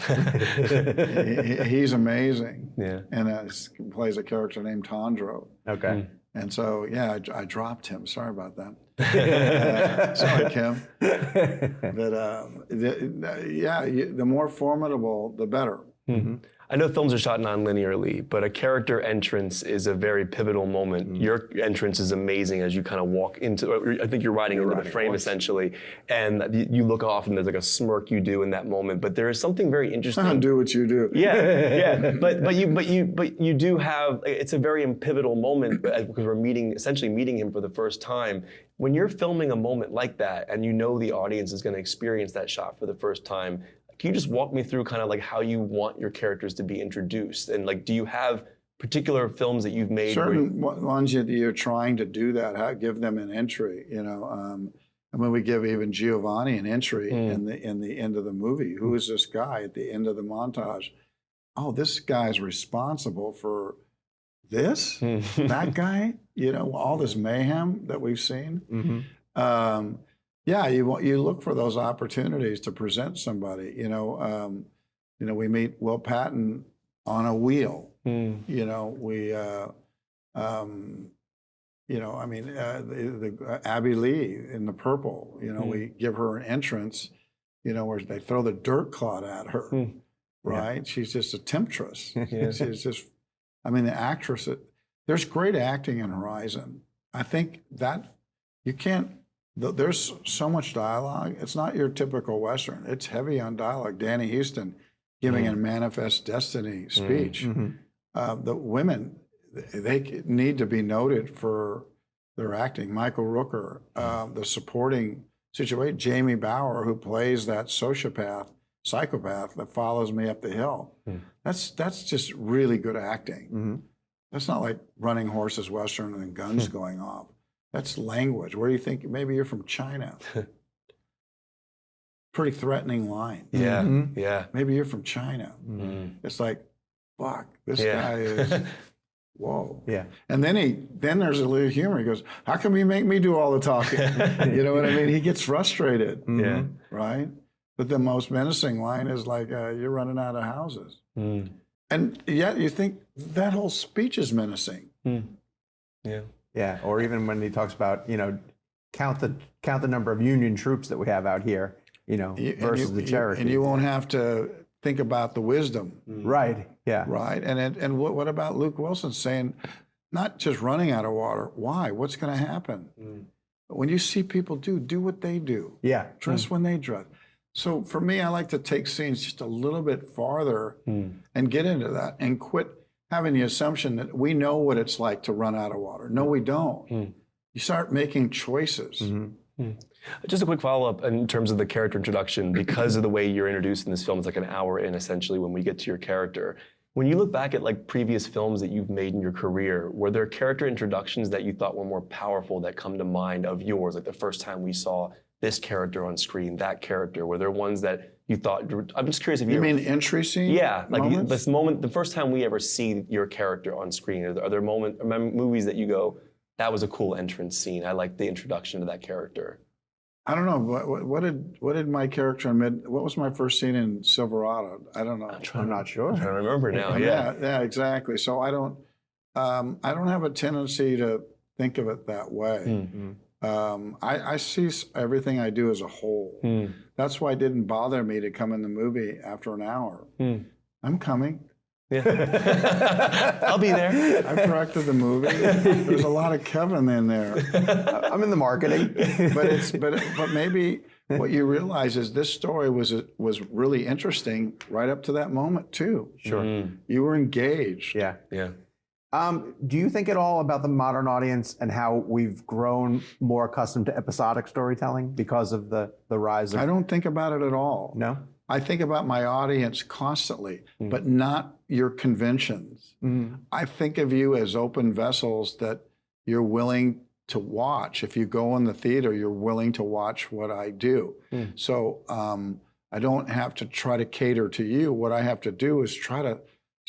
He's amazing.
Yeah.
And he plays a character named Tondro.
Okay.
And so, yeah, I dropped him. Sorry about that. Sorry, Kim. But the more formidable, the better.
Mm-hmm. I know films are shot non-linearly, but a character entrance is a very pivotal moment. Your entrance is amazing as you kind of walk into, I think you're riding into the frame essentially, and you look off and there's like a smirk you do in that moment, but there is something very interesting.
Do what you do.
Yeah. But you do have, it's a very pivotal moment because we're essentially meeting him for the first time. When you're filming a moment like that and you know the audience is going to experience that shot for the first time, can you just walk me through kind of like how you want your characters to be introduced? And like, do you have particular films that you've made?
Certain ones you're trying to do that, give them an entry, you know. I mean, we give even Giovanni an entry in the end of the movie. Who is this guy at the end of the montage? Oh, this guy's responsible for this, that guy, you know, all this mayhem that we've seen. Yeah, you look for those opportunities to present somebody. You know, we meet Will Patton on a wheel. You know, the Abby Lee in The Purple. You know, we give her an entrance. You know, where they throw the dirt clod at her. Right? Yeah. She's just a temptress. She's just. I mean, the actress. There's great acting in Horizon. I think that you can't. There's so much dialogue. It's not your typical Western. It's heavy on dialogue. Danny Houston giving a Manifest Destiny speech. The women, they need to be noted for their acting. Michael Rooker, the supporting situation. Jamie Bauer, who plays that psychopath that follows me up the hill. That's just really good acting. That's not like running horses Western and guns going off. That's language. Where do you think? Maybe you're from China. Pretty threatening line.
Yeah.
Maybe you're from China. It's like, fuck, this guy is, whoa. Yeah. And then there's a little humor. He goes, how come you make me do all the talking? You know what I mean? He gets frustrated. Right? But the most menacing line is like, you're running out of houses. And yet you think that whole speech is menacing.
Yeah, or even when he talks about, you know, count the number of Union troops that we have out here, you know, versus the Cherokee.
And you won't have to think about the wisdom.
Right, yeah.
Right, and what about Luke Wilson saying, not just running out of water, why? What's going to happen? But when you see people do what they do.
Yeah.
Dress when they dress. So for me, I like to take scenes just a little bit farther and get into that and quit having the assumption that we know what it's like to run out of water. No, we don't. You start making choices.
Just a quick follow-up in terms of the character introduction. Because of the way you're introduced in this film, it's like an hour in, essentially, when we get to your character. When you look back at like previous films that you've made in your career, were there character introductions that you thought were more powerful that come to mind of yours? Like the first time we saw this character on screen, that character, were there ones that you thought, I'm just curious if
you mean entry scene?
Yeah, like
moments?
This moment, the first time we ever see your character on screen, are there movies that you go, that was a cool entrance scene, I like the introduction to that character?
I don't know, what did my character what was my first scene in Silverado? I don't know.
I'm not sure.
I'm trying to remember now,
yeah, exactly. So I don't have a tendency to think of it that way. I see everything I do as a whole. That's why it didn't bother me to come in the movie after an hour. I'm coming.
Yeah. I'll be there.
I directed the movie. There's a lot of Kevin in there.
I'm in the marketing.
but maybe what you realize is this story was really interesting right up to that moment too.
Sure.
You were engaged.
Yeah.
Yeah.
Do you think at all about the modern audience and how we've grown more accustomed to episodic storytelling because of the rise of...
I don't think about it at all.
No?
I think about my audience constantly, but not your conventions. I think of you as open vessels that you're willing to watch. If you go in the theater, you're willing to watch what I do. So I don't have to try to cater to you. What I have to do is try to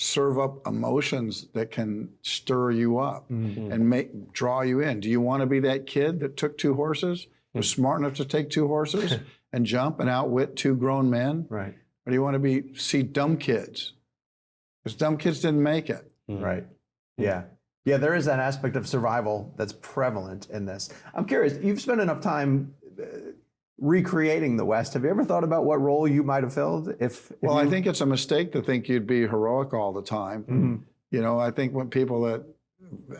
serve up emotions that can stir you up and draw you in. Do you want to be that kid that took 2 horses? was smart enough to take 2 horses and jump and outwit 2 grown men?
Right.
Or do you want to see dumb kids? Because dumb kids didn't make it.
Right. Yeah. Yeah, there is that aspect of survival that's prevalent in this. I'm curious, you've spent enough time recreating the West. Have you ever thought about what role you might have filled?
Well, I think it's a mistake to think you'd be heroic all the time.
Mm-hmm.
You know, I think when people that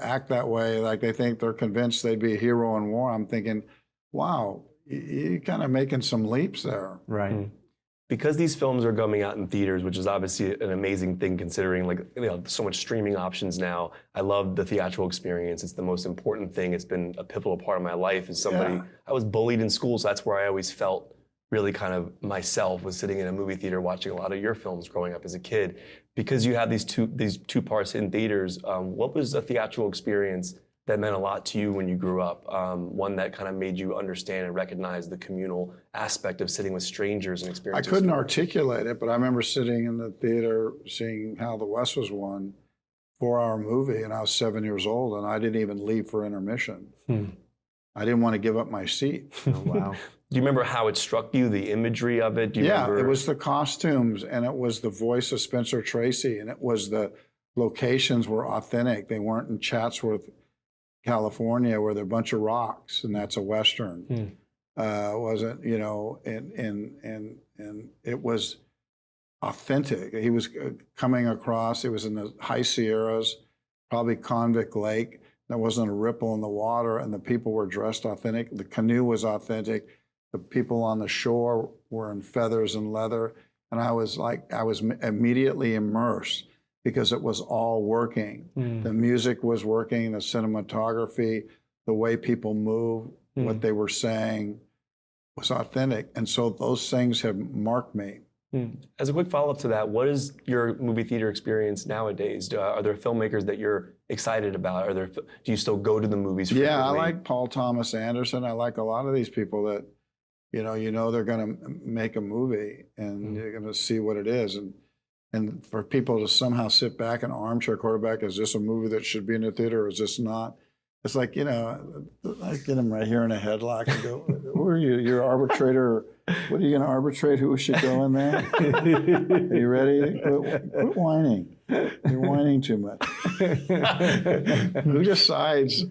act that way, like they think they're convinced they'd be a hero in war, I'm thinking, wow, you're kind of making some leaps there.
Right. Mm-hmm.
Because these films are coming out in theaters, which is obviously an amazing thing considering so much streaming options now. I love the theatrical experience. It's the most important thing. It's been a pivotal part of my life as somebody. I was bullied in school, so that's where I always felt really kind of myself, was sitting in a movie theater watching a lot of your films growing up as a kid. Because you have these two parts in theaters, what was a theatrical experience that meant a lot to you when you grew up? One that kind of made you understand and recognize the communal aspect of sitting with strangers and experiencing.
I couldn't articulate it, but I remember sitting in the theater seeing How the West Was Won, 4-hour movie, and I was 7 years old, and I didn't even leave for intermission. I didn't want to give up my seat.
Oh, wow.
Do you remember how it struck you, the imagery of it? Do you remember?
It was the costumes, and it was the voice of Spencer Tracy, and it was the locations were authentic. They weren't in Chatsworth, California, where they're a bunch of rocks, and that's a Western. Wasn't, you know, and it was authentic. He was coming across, it was in the high Sierras, probably Convict Lake. There wasn't a ripple in the water, and the people were dressed authentic. The canoe was authentic. The people on the shore were in feathers and leather. And I was immediately immersed because it was all working. The music was working, the cinematography, the way people move, what they were saying was authentic. And so those things have marked me.
As a quick follow-up to that, what is your movie theater experience nowadays? Are there filmmakers that you're excited about? Do you still go to the movies frequently?
Yeah, I like Paul Thomas Anderson. I like a lot of these people that, you know they're going to make a movie and you're going to see what it is. And for people to somehow sit back and armchair quarterback, is this a movie that should be in the theater or is this not? It's like, I get them right here in a headlock and go, who are you? You're an arbitrator. What are you going to arbitrate? Who should go in there? Are you ready? Quit whining. You're whining too much. Who decides,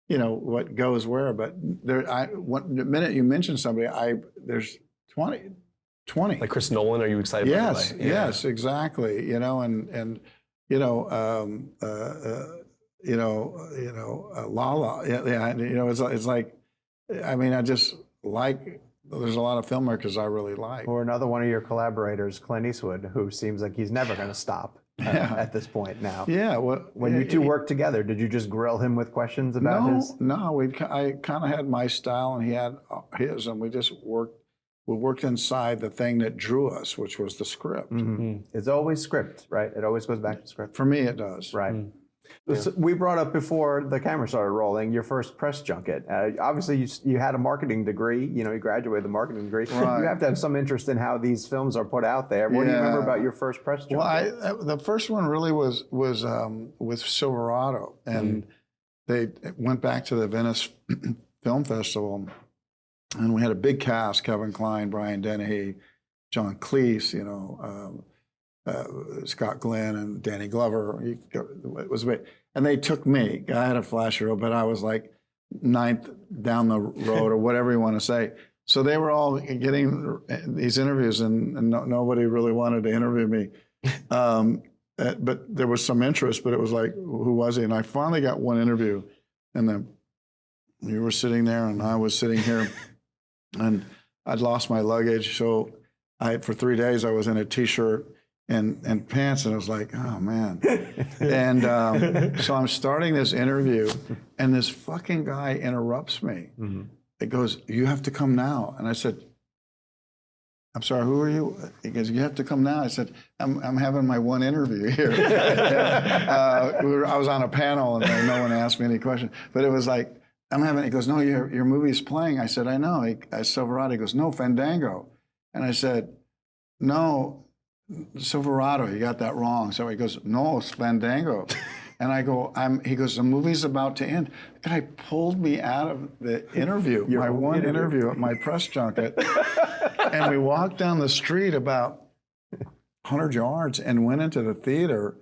what goes where? But the minute you mention somebody, there's 20.
Like Chris Nolan, are you excited about that?
Yes, exactly. Lala. It's like, I just like. There's a lot of filmmakers I really like.
Or another one of your collaborators, Clint Eastwood, who seems like he's never going to stop at this point now.
Yeah.
When you two worked together, did you just grill him with questions about his?
No, I kind of had my style and he had his, and we just worked. We worked inside the thing that drew us, which was the script.
It's always script, right? It always goes back to script.
For me, it does.
Right. So we brought up before the camera started rolling your first press junket. Obviously, you had a marketing degree. You know, you graduated the marketing degree.
Right.
You have to have some interest in how these films are put out there. What do you remember about your first press junket?
Well, the first one really was with Silverado, and they went back to the Venice Film Festival, and we had a big cast: Kevin Kline, Brian Dennehy, John Cleese, Scott Glenn and Danny Glover. It was and they took me. I had a flash reel, but I was like 9th down the road or whatever you want to say. So they were all getting these interviews, and nobody really wanted to interview me. But there was some interest, but it was like, who was he? And I finally got one interview, and then you were sitting there, and I was sitting here, and I'd lost my luggage. So for 3 days, I was in a T-shirt and pants, and I was like, oh man. And so I'm starting this interview, and this fucking guy interrupts me. It goes, you have to come now. And I said, I'm sorry, who are you? He goes, you have to come now. I said, I'm having my one interview here. I was on a panel, and no one asked me any questions. But it was like, he goes, no, your movie's playing. I said, I know. Silverado. He goes, no, Fandango. And I said, no, Silverado, you got that wrong. So he goes, no, it's Fandango. And I go, he goes, the movie's about to end. And I pulled me out of the interview, my one interview at my press junket. And we walked down the street about 100 yards and went into the theater.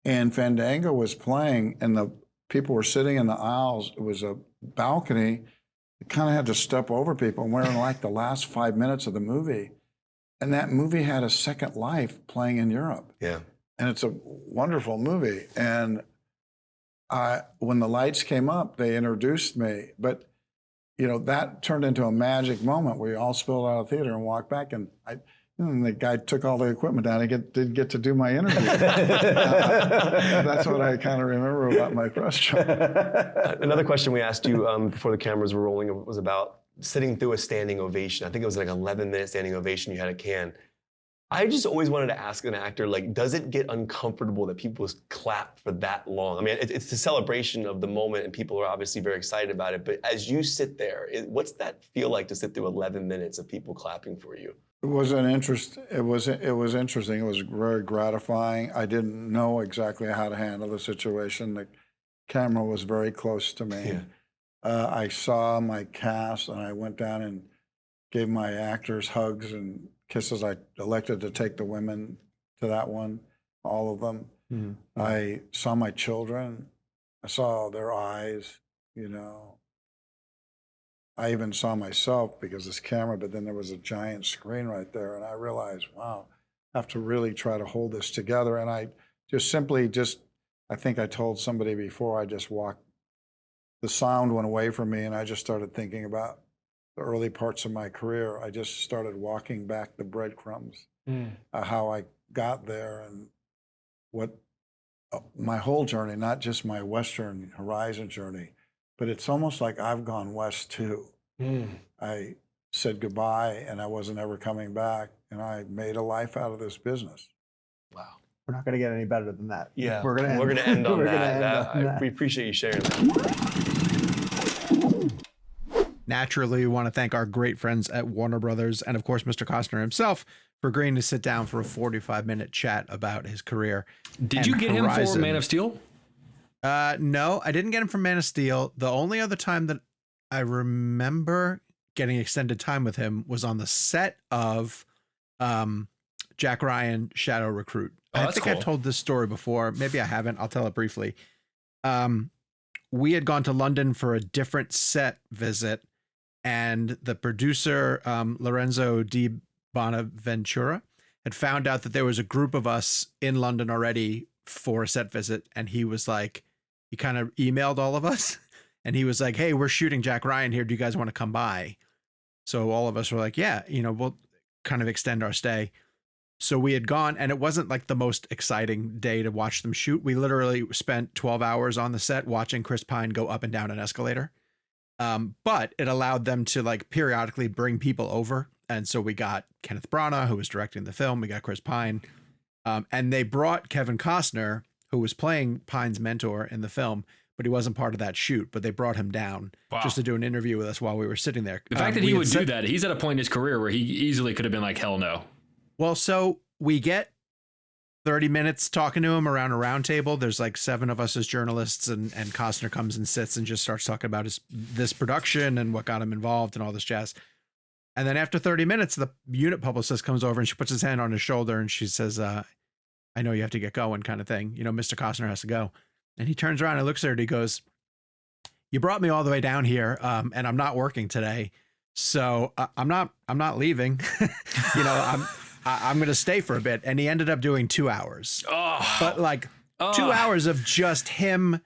And Fandango was playing, and the people were sitting in the aisles. It was a balcony. You kind of had to step over people. And we're in like the last 5 minutes of the movie. And that movie had a second life playing in Europe.
Yeah.
And it's a wonderful movie. And when the lights came up, they introduced me. But, that turned into a magic moment where we all spilled out of the theater and walked back. And the guy took all the equipment down. I didn't get to do my interview. That's what I kind of remember about my press job.
Another question we asked you before the cameras were rolling was about sitting through a standing ovation. I think it was like an 11-minute standing ovation you had at Cannes. I just always wanted to ask an actor, does it get uncomfortable that people clap for that long? I mean, it's the celebration of the moment, and people are obviously very excited about it. But as you sit there, what's that feel like to sit through 11 minutes of people clapping for you?
It was interesting. It was interesting. It was very gratifying. I didn't know exactly how to handle the situation. The camera was very close to me.
Yeah.
I saw my cast, and I went down and gave my actors hugs and kisses. I elected to take the women to that one, all of them. Mm-hmm. I saw my children. I saw their eyes, I even saw myself because this camera, but then there was a giant screen right there. And I realized, wow, I have to really try to hold this together. And I just I think I told somebody before, I just walked, the sound went away from me, and I just started thinking about the early parts of my career. I just started walking back the breadcrumbs, how I got there and what my whole journey, not just my Western horizon journey, but it's almost like I've gone west too. I said goodbye, and I wasn't ever coming back, and I made a life out of this business.
Wow.
We're not going to get any better than that.
Yeah,
we're going to
end on that. We appreciate you sharing that.
Naturally, we want to thank our great friends at Warner Brothers, and of course, Mr. Costner himself, for agreeing to sit down for a 45-minute chat about his career.
Did you get him for Man of Steel?
No, I didn't get him from Man of Steel. The only other time that I remember getting extended time with him was on the set of Jack Ryan Shadow Recruit.
Oh,
I think I've told this story before. Maybe I haven't. I'll tell it briefly. We had gone to London for a different set visit, and the producer, Lorenzo Di Bonaventura, had found out that there was a group of us in London already for a set visit. And he was like, he kind of emailed all of us, and he was like, hey, we're shooting Jack Ryan here. Do you guys want to come by? So all of us were like, yeah, we'll kind of extend our stay. So we had gone, and it wasn't like the most exciting day to watch them shoot. We literally spent 12 hours on the set watching Chris Pine go up and down an escalator. But it allowed them to periodically bring people over. And so we got Kenneth Branagh, who was directing the film. We got Chris Pine. And they brought Kevin Costner, who was playing Pine's mentor in the film, but he wasn't part of that shoot. But they brought him down just to do an interview with us while we were sitting there.
The fact that he would do that, he's at a point in his career where he easily could have been like, hell no.
Well, so we get 30 minutes talking to him around a round table. There's 7 of us as journalists, and Costner comes and sits and just starts talking about this production and what got him involved and all this jazz. And then after 30 minutes, the unit publicist comes over and she puts his hand on his shoulder and she says, I know you have to get going, kind of thing. Mr. Costner has to go. And he turns around and looks at her and he goes, you brought me all the way down here, and I'm not working today. So I'm not leaving. I'm going to stay for a bit. And he ended up doing 2 hours. But 2 hours of just him.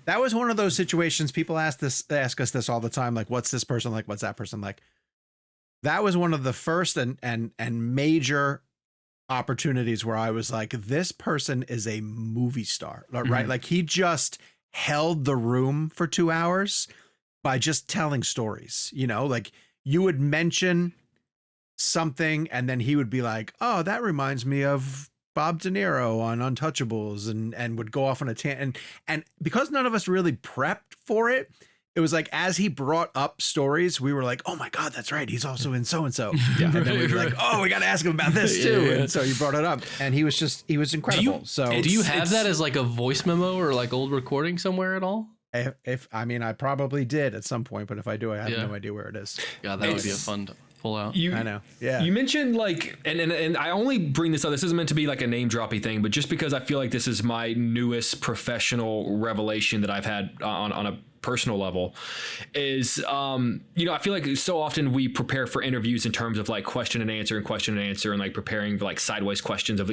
That was one of those situations. People ask us this all the time. What's this person like? What's that person like? That was one of the first and major opportunities where I was like, this person is a movie star, right? Mm-hmm. He just held the room for 2 hours by just telling stories, you would mention something and then he would be like, oh, that reminds me of Bob De Niro on Untouchables, and would go off on a tangent. And because none of us really prepped for it, it was like as he brought up stories, we were like, oh my God, that's right. He's also in so-and-so. Yeah. And then we were like, oh, we got to ask him about this too. And so you brought it up and he was incredible.
Do you have that as like a voice memo or like old recording somewhere at all?
I probably did at some point, but if I do, I have no idea where it is.
God, that would be a fun to pull out.
I know. Yeah.
You mentioned like, and I only bring this up. This isn't meant to be like a name droppy thing, but just because I feel like this is my newest professional revelation that I've had on a personal level is, I feel like so often we prepare for interviews in terms of like question and answer and like preparing for like sideways questions of,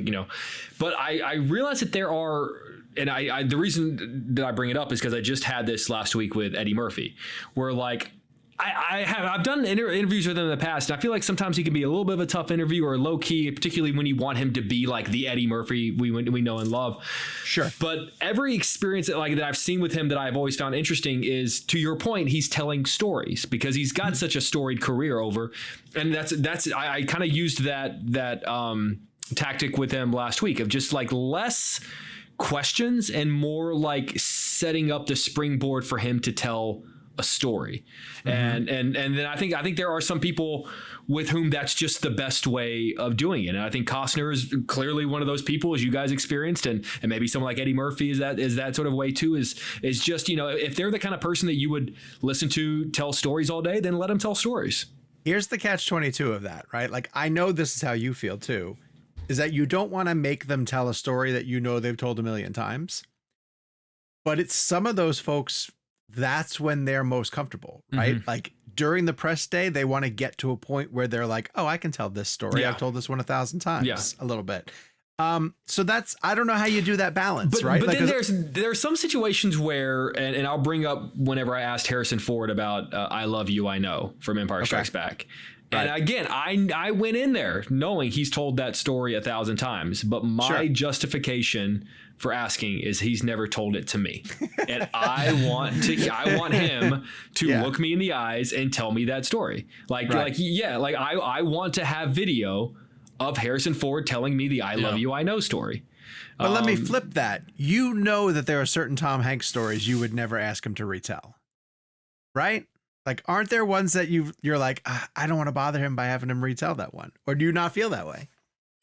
but I realize that there are, and I the reason that I bring it up is because I just had this last week with Eddie Murphy, where like I've done interviews with him in the past, and I feel like sometimes he can be a little bit of a tough interview or low key, particularly when you want him to be like the Eddie Murphy we know and love.
Sure.
But every experience that I've seen with him that I've always found interesting is, to your point, he's telling stories because he's got such a storied career over, and I kind of used that tactic with him last week of just like less questions and more like setting up the springboard for him to tell a story. And then I think there are some people with whom that's just the best way of doing it. And I think Costner is clearly one of those people, as you guys experienced, and maybe someone like Eddie Murphy is that sort of way too, is just, if they're the kind of person that you would listen to tell stories all day, then let them tell stories.
Here's the catch-22 of that, right? Like, I know this is how you feel too, is that you don't want to make them tell a story that they've told a million times. But it's some of those folks, that's when they're most comfortable, right? Mm-hmm. Like during the press day, they want to get to a point where they're like, oh, I can tell this story. Yeah. I've told this one 1,000 times, a little bit. So I don't know how you do that balance, right?
But like, then there's some situations where, and I'll bring up whenever I asked Harrison Ford about I Love You, I Know from Empire Strikes Back. Right. And again, I went in there knowing he's told that story 1,000 times, but my justification for asking is he's never told it to me. And I want him to look me in the eyes and tell me that story. I want to have video of Harrison Ford telling me the I Love You, I Know story.
But let me flip that. You know that there are certain Tom Hanks stories you would never ask him to retell, right? Like, aren't there ones that you're like, I don't want to bother him by having him retell that one? Or do you not feel that way?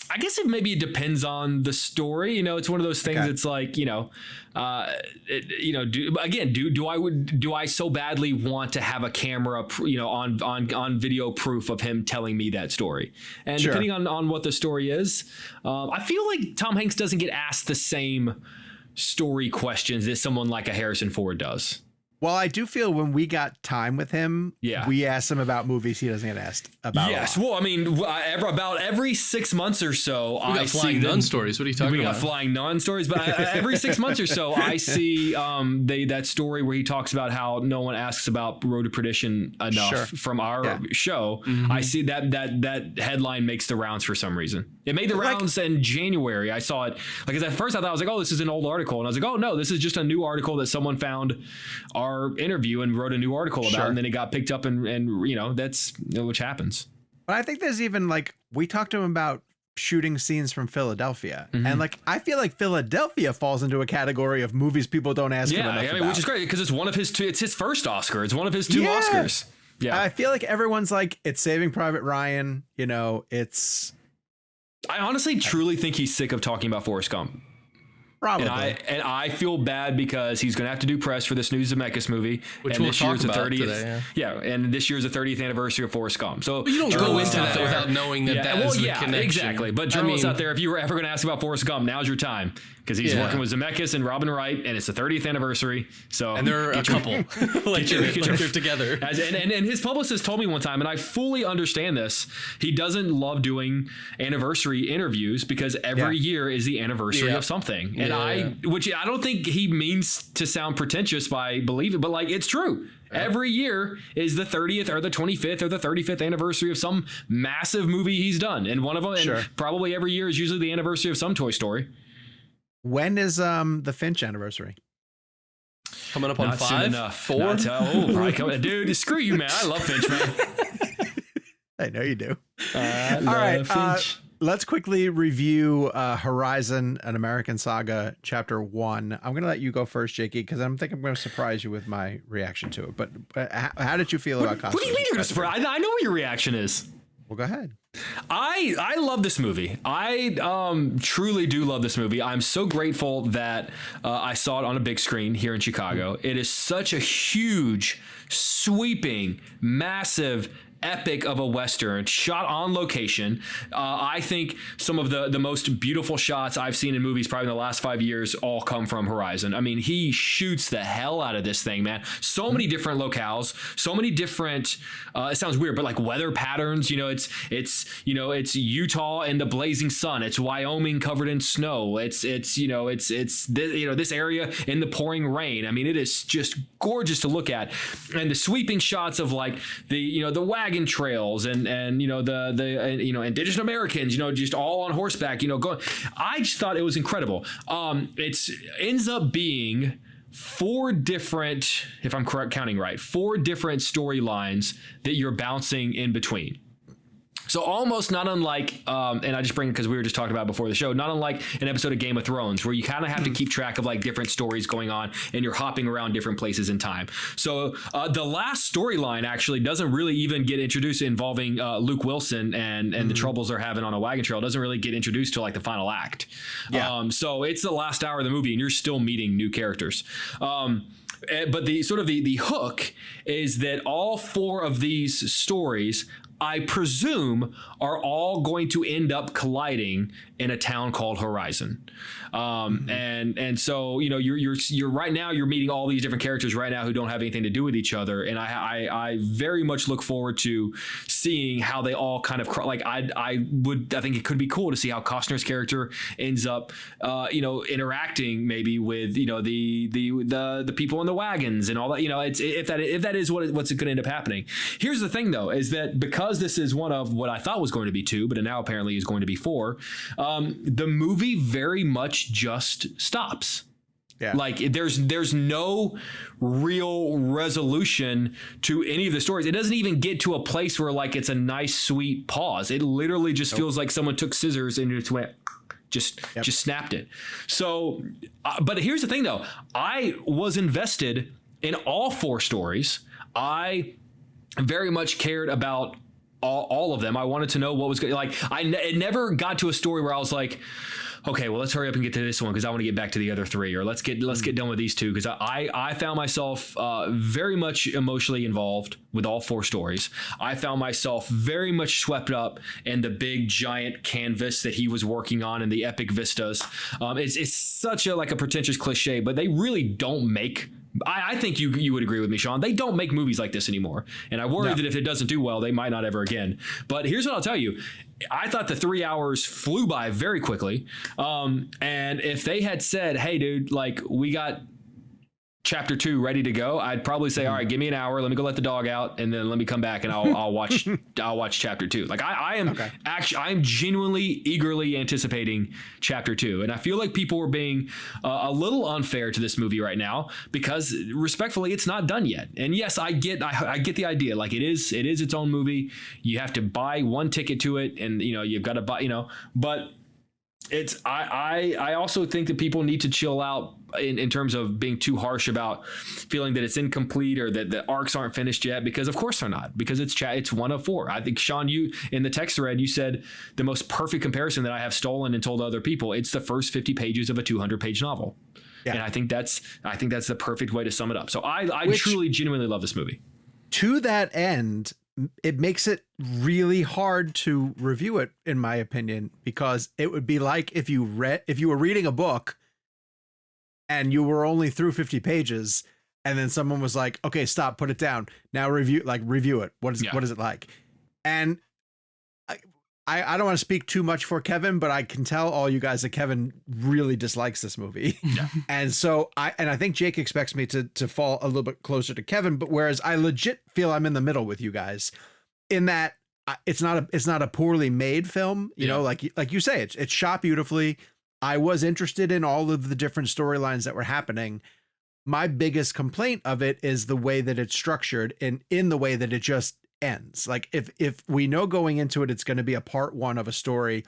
I guess it depends on the story. It's one of those things. It's like, do I so badly want to have a camera, on video proof of him telling me that story? And depending on what the story is, I feel like Tom Hanks doesn't get asked the same story questions that someone like a Harrison Ford does.
Well, I do feel when we got time with him, we asked him about movies he doesn't get asked about.
Yes, well, I mean, about every 6 months or so,
I see Flying Nun stories. What are you talking about?
We got Flying Nun stories, but every 6 months or so, I see that story where he talks about how no one asks about Road to Perdition enough from our show. Mm-hmm. I see that headline makes the rounds for some reason. It made the rounds in January. I saw it. Because at first I thought, I was like, oh, this is an old article. And I was like, oh, no, this is just a new article that someone found our interview and wrote a new article about, and then it got picked up and that's which happens.
But I think there's even we talked to him about shooting scenes from Philadelphia, and I feel like Philadelphia falls into a category of movies people don't ask him enough about.
Which is great because it's one of his two. It's his first Oscar. It's one of his two Oscars. Yeah,
I feel like everyone's like, it's Saving Private Ryan. It's.
I honestly truly think he's sick of talking about Forrest Gump.
Probably.
And I feel bad because he's going to have to do press for this new Zemeckis movie,
which
we'll
this year's the 30th.
Today, and this year's the 30th anniversary of Forrest Gump. So
but you don't go into that without knowing that is the connection.
Exactly. But journalists out there, if you were ever going to ask about Forrest Gump, now's your time because he's working with Zemeckis and Robin Wright, and it's the 30th anniversary. So
and they're a couple, they're together.
And his publicist told me one time, and I fully understand this. He doesn't love doing anniversary interviews because every year is the anniversary of something, and which I don't think he means to sound pretentious by believing, but it's true. Every year is the 30th or the 25th or the 35th anniversary of some massive movie he's done. And one of them, and probably every year is usually the anniversary of some Toy Story.
When is the Finch anniversary?
Coming up on
Not
5?
Soon enough.
4?
Probably coming. Dude, screw you, man. I love Finch, man.
I know you do.
All right.
let's quickly review Horizon: An American Saga, Chapter 1. I'm going to let you go first, Jakey, because I'm going to surprise you with my reaction to it. But how did you feel about Costner?
What do you mean you're going to surprise? I know what your reaction is.
Well, go ahead.
I love this movie. I truly do love this movie. I'm so grateful that I saw it on a big screen here in Chicago. It is such a huge, sweeping, massive, epic of a Western shot on location. I think some of the most beautiful shots I've seen in movies probably in the last 5 years all come from Horizon. I mean, he shoots the hell out of this thing, man. So many different locales, so many different, it sounds weird, but like weather patterns, it's Utah in the blazing sun. It's Wyoming covered in snow. It's this area in the pouring rain. I mean, it is just gorgeous to look at. And the sweeping shots of like the wagon trails and the indigenous Americans, just all on horseback, going. I just thought it was incredible. It ends up being 4 different, if I'm correct counting right, 4 different storylines that you're bouncing in between. So almost not unlike, and I just bring it because we were just talking about it before the show, not unlike an episode of Game of Thrones where you kind of have to keep track of like different stories going on and you're hopping around different places in time. So the last storyline actually doesn't really even get introduced involving Luke Wilson and the troubles they're having on a wagon trail. It doesn't really get introduced to like the final act. Yeah. So it's the last hour of the movie and you're still meeting new characters. But the hook is that all 4 of these stories, I presume, are all going to end up colliding in a town called Horizon. And so, you're right now, you're meeting all these different characters right now who don't have anything to do with each other. And I very much look forward to seeing how they all kind of I think it could be cool to see how Costner's character ends up, interacting maybe with, the people in the wagons and all that, if that is what's going to end up happening. Here's the thing though, is that because this is one of what I thought was going to be 2, but now apparently is going to be 4, the movie very much just stops. Yeah. Like there's no real resolution to any of the stories. It doesn't even get to a place where like it's a nice sweet pause. It literally just feels like someone took scissors and just snapped it. So, but here's the thing though. I was invested in all 4 stories. I very much cared about all of them. I wanted to know what was good. Like it never got to a story where I was like, okay, well, let's hurry up and get to this one because I want to get back to the other 3, or let's get done with these 2, because I found myself very much emotionally involved with all 4 stories. I found myself very much swept up in the big giant canvas that he was working on and the epic vistas. It's such a pretentious cliche, but they really don't make. I think you would agree with me, Sean. They don't make movies like this anymore. And I worry that if it doesn't do well, they might not ever again. But here's what I'll tell you. I thought the 3 hours flew by very quickly. And if they had said, hey, dude, like we got chapter 2 ready to go, I'd probably say, all right, give me an hour. Let me go let the dog out. And then let me come back and I'll watch chapter 2. Like I'm genuinely eagerly anticipating chapter 2. And I feel like people were being a little unfair to this movie right now because respectfully, it's not done yet. And yes, I get the idea. Like it is its own movie. You have to buy one ticket to it and you've got to buy, but I also think that people need to chill out in terms of being too harsh about feeling that it's incomplete or that the arcs aren't finished yet, because of course they're not, because it's 1 of 4. I think, Sean, you in the text thread, you said the most perfect comparison that I have stolen and told other people. It's the first 50 pages of a 200-page novel. Yeah. And I think that's the perfect way to sum it up. So I truly, genuinely love this movie.
To that end, it makes it really hard to review it, in my opinion, because it would be like if you were reading a book and you were only through 50 pages and then someone was like, okay, stop, put it down. Now review it. What is it like? And I don't want to speak too much for Kevin, but I can tell all you guys that Kevin really dislikes this movie. Yeah. And so I think Jake expects me to fall a little bit closer to Kevin, but whereas I legit feel I'm in the middle with you guys in that it's not a poorly made film, you know, like you say, it's shot beautifully. I was interested in all of the different storylines that were happening. My biggest complaint of it is the way that it's structured and in the way that it just ends. Like if we know going into it, it's going to be a part 1 of a story,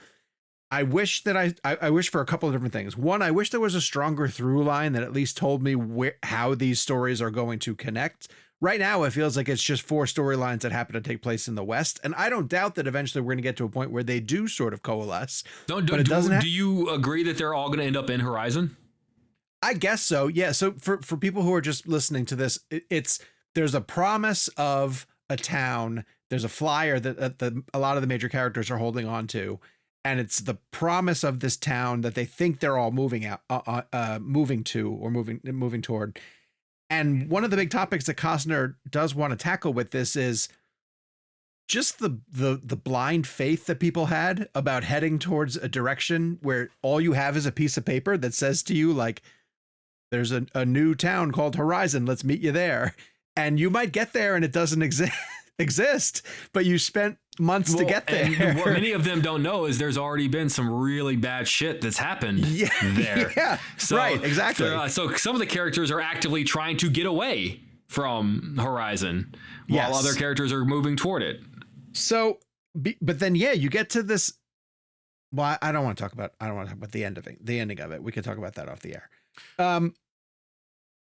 I wish that I wish for a couple of different things. One, I wish there was a stronger through line that at least told me how these stories are going to connect. Right now, it feels like it's just 4 storylines that happen to take place in the West. And I don't doubt that eventually we're going to get to a point where they do sort of coalesce.
Do you agree that they're all going to end up in Horizon?
I guess so. Yeah. So for people who are just listening to this, there's a promise of a town. There's a flyer that a lot of the major characters are holding on to. And it's the promise of this town that they think they're all moving toward. And one of the big topics that Costner does want to tackle with this is just the blind faith that people had about heading towards a direction where all you have is a piece of paper that says to you, like, there's a new town called Horizon. Let's meet you there. And you might get there and it doesn't exist, but you spent months to get there.
And what many of them don't know is there's already been some really bad shit that's happened there.
Yeah, so, right, exactly.
So some of the characters are actively trying to get away from Horizon while other characters are moving toward it.
So, but then, you get to this. Well, I don't want to talk about the ending of it. We could talk about that off the air.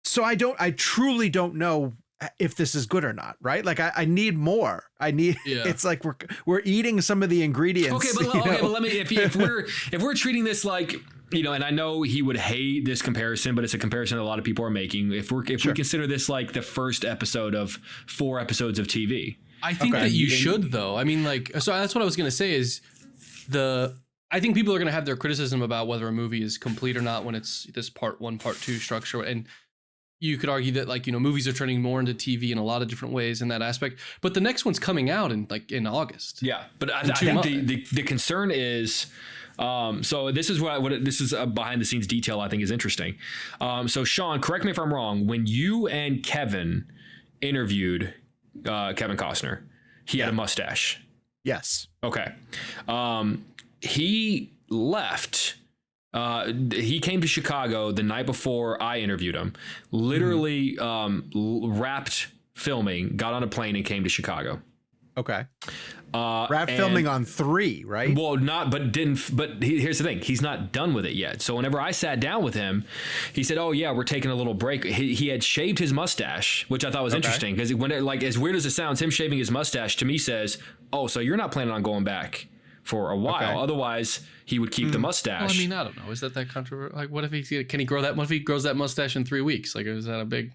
So I truly don't know if this is good or not, right? Like I need more. It's like we're eating some of the ingredients.
Okay, but let me, if we're treating this like, and I know he would hate this comparison, but it's a comparison that a lot of people are making. If we consider this like the first episode of 4 episodes of TV.
I think that you should though. I mean, like, so that's what I was going to say is I think people are going to have their criticism about whether a movie is complete or not when it's this part 1, part 2 structure. And you could argue that, like, movies are turning more into TV in a lot of different ways in that aspect. But the next one's coming out in August.
Yeah, but I think the concern is, so this is this is a behind the scenes detail I think is interesting. So Sean, correct me if I'm wrong. When you and Kevin interviewed Kevin Costner, he had a mustache.
Yes.
Okay. He left. He came to Chicago the night before I interviewed him, literally wrapped filming, got on a plane and came to Chicago.
Okay. Wrapped filming on 3, right?
Well, here's the thing. He's not done with it yet. So whenever I sat down with him, he said, oh yeah, we're taking a little break. He had shaved his mustache, which I thought was interesting because as weird as it sounds, him shaving his mustache to me says, oh, so you're not planning on going back for a while. Okay. Otherwise, he would keep the mustache.
Well, I mean, I don't know. Is that controversial? Like, what if can he grow that? What if he grows that mustache in 3 weeks? Like, is that a big?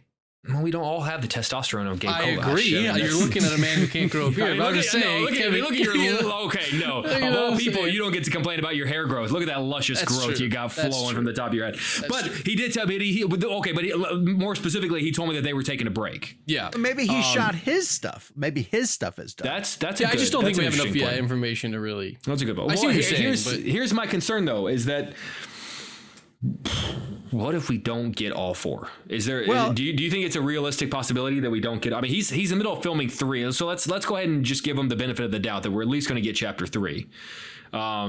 Well, we don't all have the testosterone of gay
I agree. Yeah, you're looking at a man who can't grow a beard. I'm just saying.
Look at your. Okay, no. Of all people, you don't get to complain about your hair growth. Look at that luscious growth you got flowing from the top of your head. But he did tell me. More specifically, he told me that they were taking a break.
Yeah.
Maybe he shot his stuff. Maybe his stuff is done.
That's.
I just don't think we have enough information to really.
That's a good one.
I see what you're saying.
Here's my concern though: is that. What if we don't get all 4? Is there? Do you think it's a realistic possibility that we don't get? I mean, he's in the middle of filming 3, so let's go ahead and just give him the benefit of the doubt that we're at least going to get chapter 3. I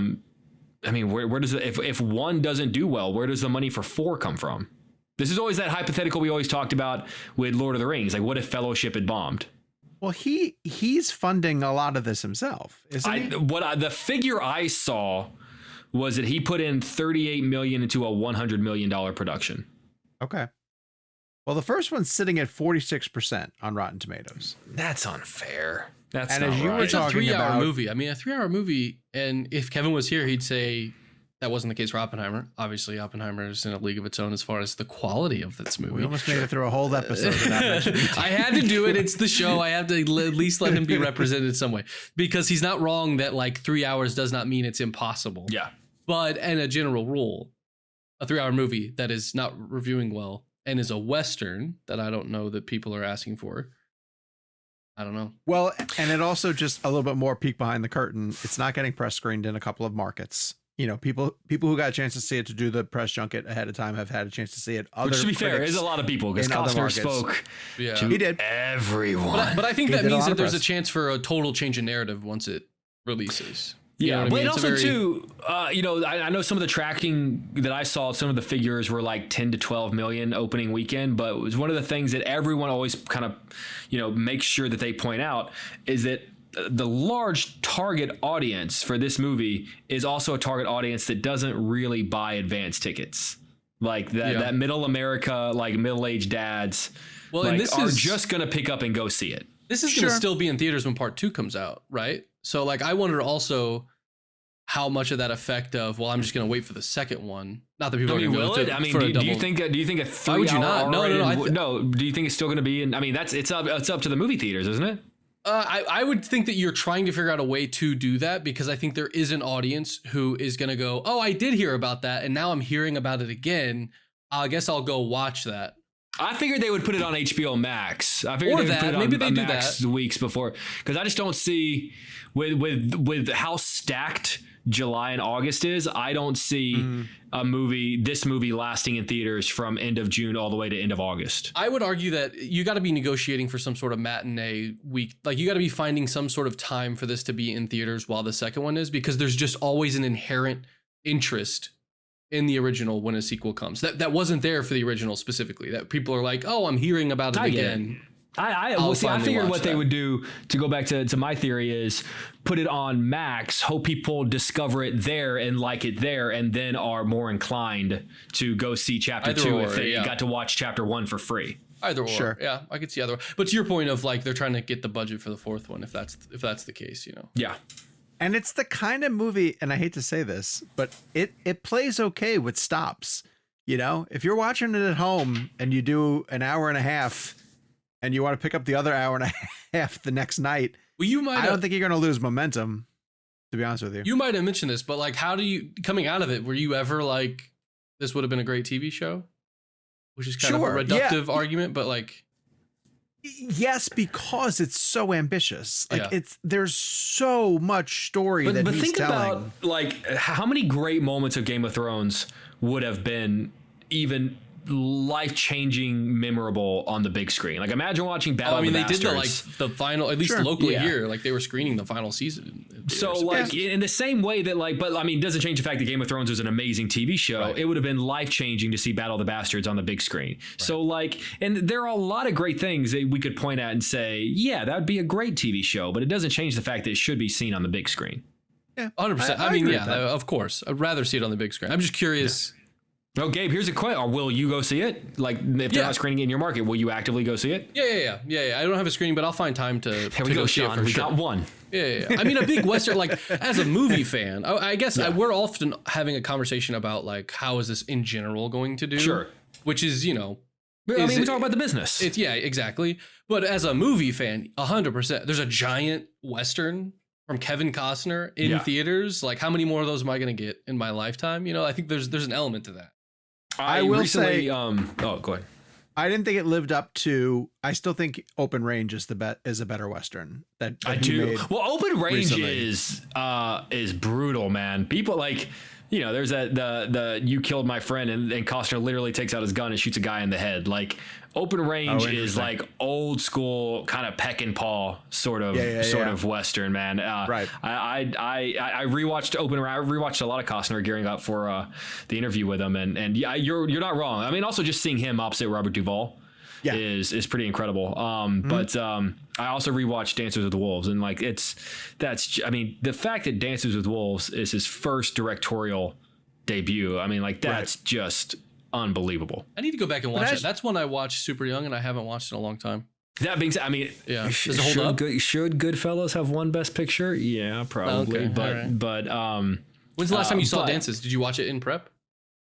mean, where does if 1 doesn't do well, where does the money for 4 come from? This is always that hypothetical we always talked about with Lord of the Rings. Like, what if Fellowship had bombed?
Well, he's funding a lot of this himself, isn't he?
The figure I saw was that he put in $38 million into a $100 million production.
Okay. Well, the first one's sitting at 46% on Rotten Tomatoes.
That's unfair. That's
and
not
as you
right.
were
It's
talking
a 3-hour
about
movie. I mean, a 3-hour movie, and if Kevin was here, he'd say that wasn't the case for Oppenheimer. Obviously, Oppenheimer is in a league of its own as far as the quality of this movie.
We almost made it through a whole episode without mentioning it.
I had to do it. It's the show. I have to at least let him be represented some way because he's not wrong that like 3 hours does not mean it's impossible.
Yeah.
But, and a general rule, a 3-hour movie that is not reviewing well and is a Western that I don't know that people are asking for. I don't know.
Well, and it also just a little bit more peek behind the curtain. It's not getting press screened in a couple of markets. People who got a chance to see it to do the press junket ahead of time have had a chance to see it.
Which, to be fair, is a lot of people because Costner spoke to
he did.
everyone.
But I think that means that there's a chance for a total change in narrative once it releases.
Yeah, but also too, I know some of the tracking that I saw, some of the figures were like 10 to 12 million opening weekend, but it was one of the things that everyone always kind of, makes sure that they point out is that the large target audience for this movie is also a target audience that doesn't really buy advance tickets. Like that middle America, like middle-aged dads, and this are just going to pick up and go see it.
This is going to still be in theaters when part 2 comes out, right? So like, I wonder also how much of that effect of, well, I'm just going to wait for the second one. Not that people are going to go to.
I mean, do you think a 3
Why would you not? No.
Do you think it's still going to be in? I mean, it's up to the movie theaters, isn't it?
I would think that you're trying to figure out a way to do that, because I think there is an audience who is going to go, oh, I did hear about that, and now I'm hearing about it again. I guess I'll go watch that.
I figured they would put it on HBO Max. I figured they would put it on
maybe they do
Max
that
weeks before, because I just don't see with how stacked July and August is. I don't see this movie lasting in theaters from end of June all the way to end of August.
I would argue that you got to be negotiating for some sort of matinee week. Like, you got to be finding some sort of time for this to be in theaters while the second one is, because there's just always an inherent interest in the original when a sequel comes. That wasn't there for the original specifically. That people are like, oh, I'm hearing about it again.
I figured what they would do, to go back to my theory, is put it on Max, hope people discover it there and like it there, and then are more inclined to go see chapter 2 if they got to watch chapter 1 for free.
Either or. Sure. Yeah, I could see either or. But to your point of, like, they're trying to get the budget for the fourth one, if that's the case, you know.
Yeah.
And it's the kind of movie, and I hate to say this, but it plays okay with stops. You know, if you're watching it at home and you do an hour and a half and you want to pick up the other hour and a half the next night, I don't think you're going to lose momentum, to be honest with you.
You might have mentioned this, but like, how do you, coming out of it, were you ever like, this would have been a great TV show? Which is kind of a reductive argument, but like.
Yes, because it's so ambitious. Like there's so much story that he's telling. But think about,
like, how many great moments of Game of Thrones would have been even life-changing, memorable on the big screen. Like, imagine watching Battle of the Bastards.
They did the final, at least locally here, like they were screening the final season.
So like in the same way that, like, but I mean, it doesn't change the fact that Game of Thrones was an amazing TV show. Right. It would have been life-changing to see Battle of the Bastards on the big screen. Right. So like, and there are a lot of great things that we could point at and say, yeah, that would be a great TV show, but it doesn't change the fact that it should be seen on the big screen.
Yeah, 100%. I mean, of course, I'd rather see it on the big screen. I'm just curious.
Yeah. Oh, Gabe, here's a question. Will you go see it? Like, if they're not screening it in your market, will you actively go see it?
Yeah. I don't have a screening, but I'll find time to
Here we go, Sean. We got one.
Yeah. I mean, a big Western, like, as a movie fan, I guess we're often having a conversation about, like, how is this in general going to do?
Sure.
Which is, you know.
I mean, we talk about the business.
Yeah, exactly. But as a movie fan, 100%, there's a giant Western from Kevin Costner in theaters. Like, how many more of those am I going to get in my lifetime? You know, I think there's an element to that.
I will say,
go ahead.
I didn't think it lived up to. I still think Open Range is a better Western. That
I do. Well, Open Range is brutal, man. People like, you know, there's the you killed my friend, and Costner literally takes out his gun and shoots a guy in the head. Like, Open Range is like old school kind of peck and paw sort of Western, man.
Right.
I rewatched Open Range. I rewatched a lot of Costner gearing up for the interview with him, and yeah, you're not wrong. I mean, also just seeing him opposite Robert Duvall is pretty incredible. But I also rewatched Dances with Wolves, and like I mean, the fact that Dances with Wolves is his first directorial debut. I mean, like, that's just unbelievable.
I need to go back and watch it. That's one I watched super young, and I haven't watched in a long time.
That being said, I mean,
does it hold up?
Should Goodfellas have won Best Picture? Yeah, probably.
Okay.
But
when's the last time you saw Dances? Did you watch it in prep?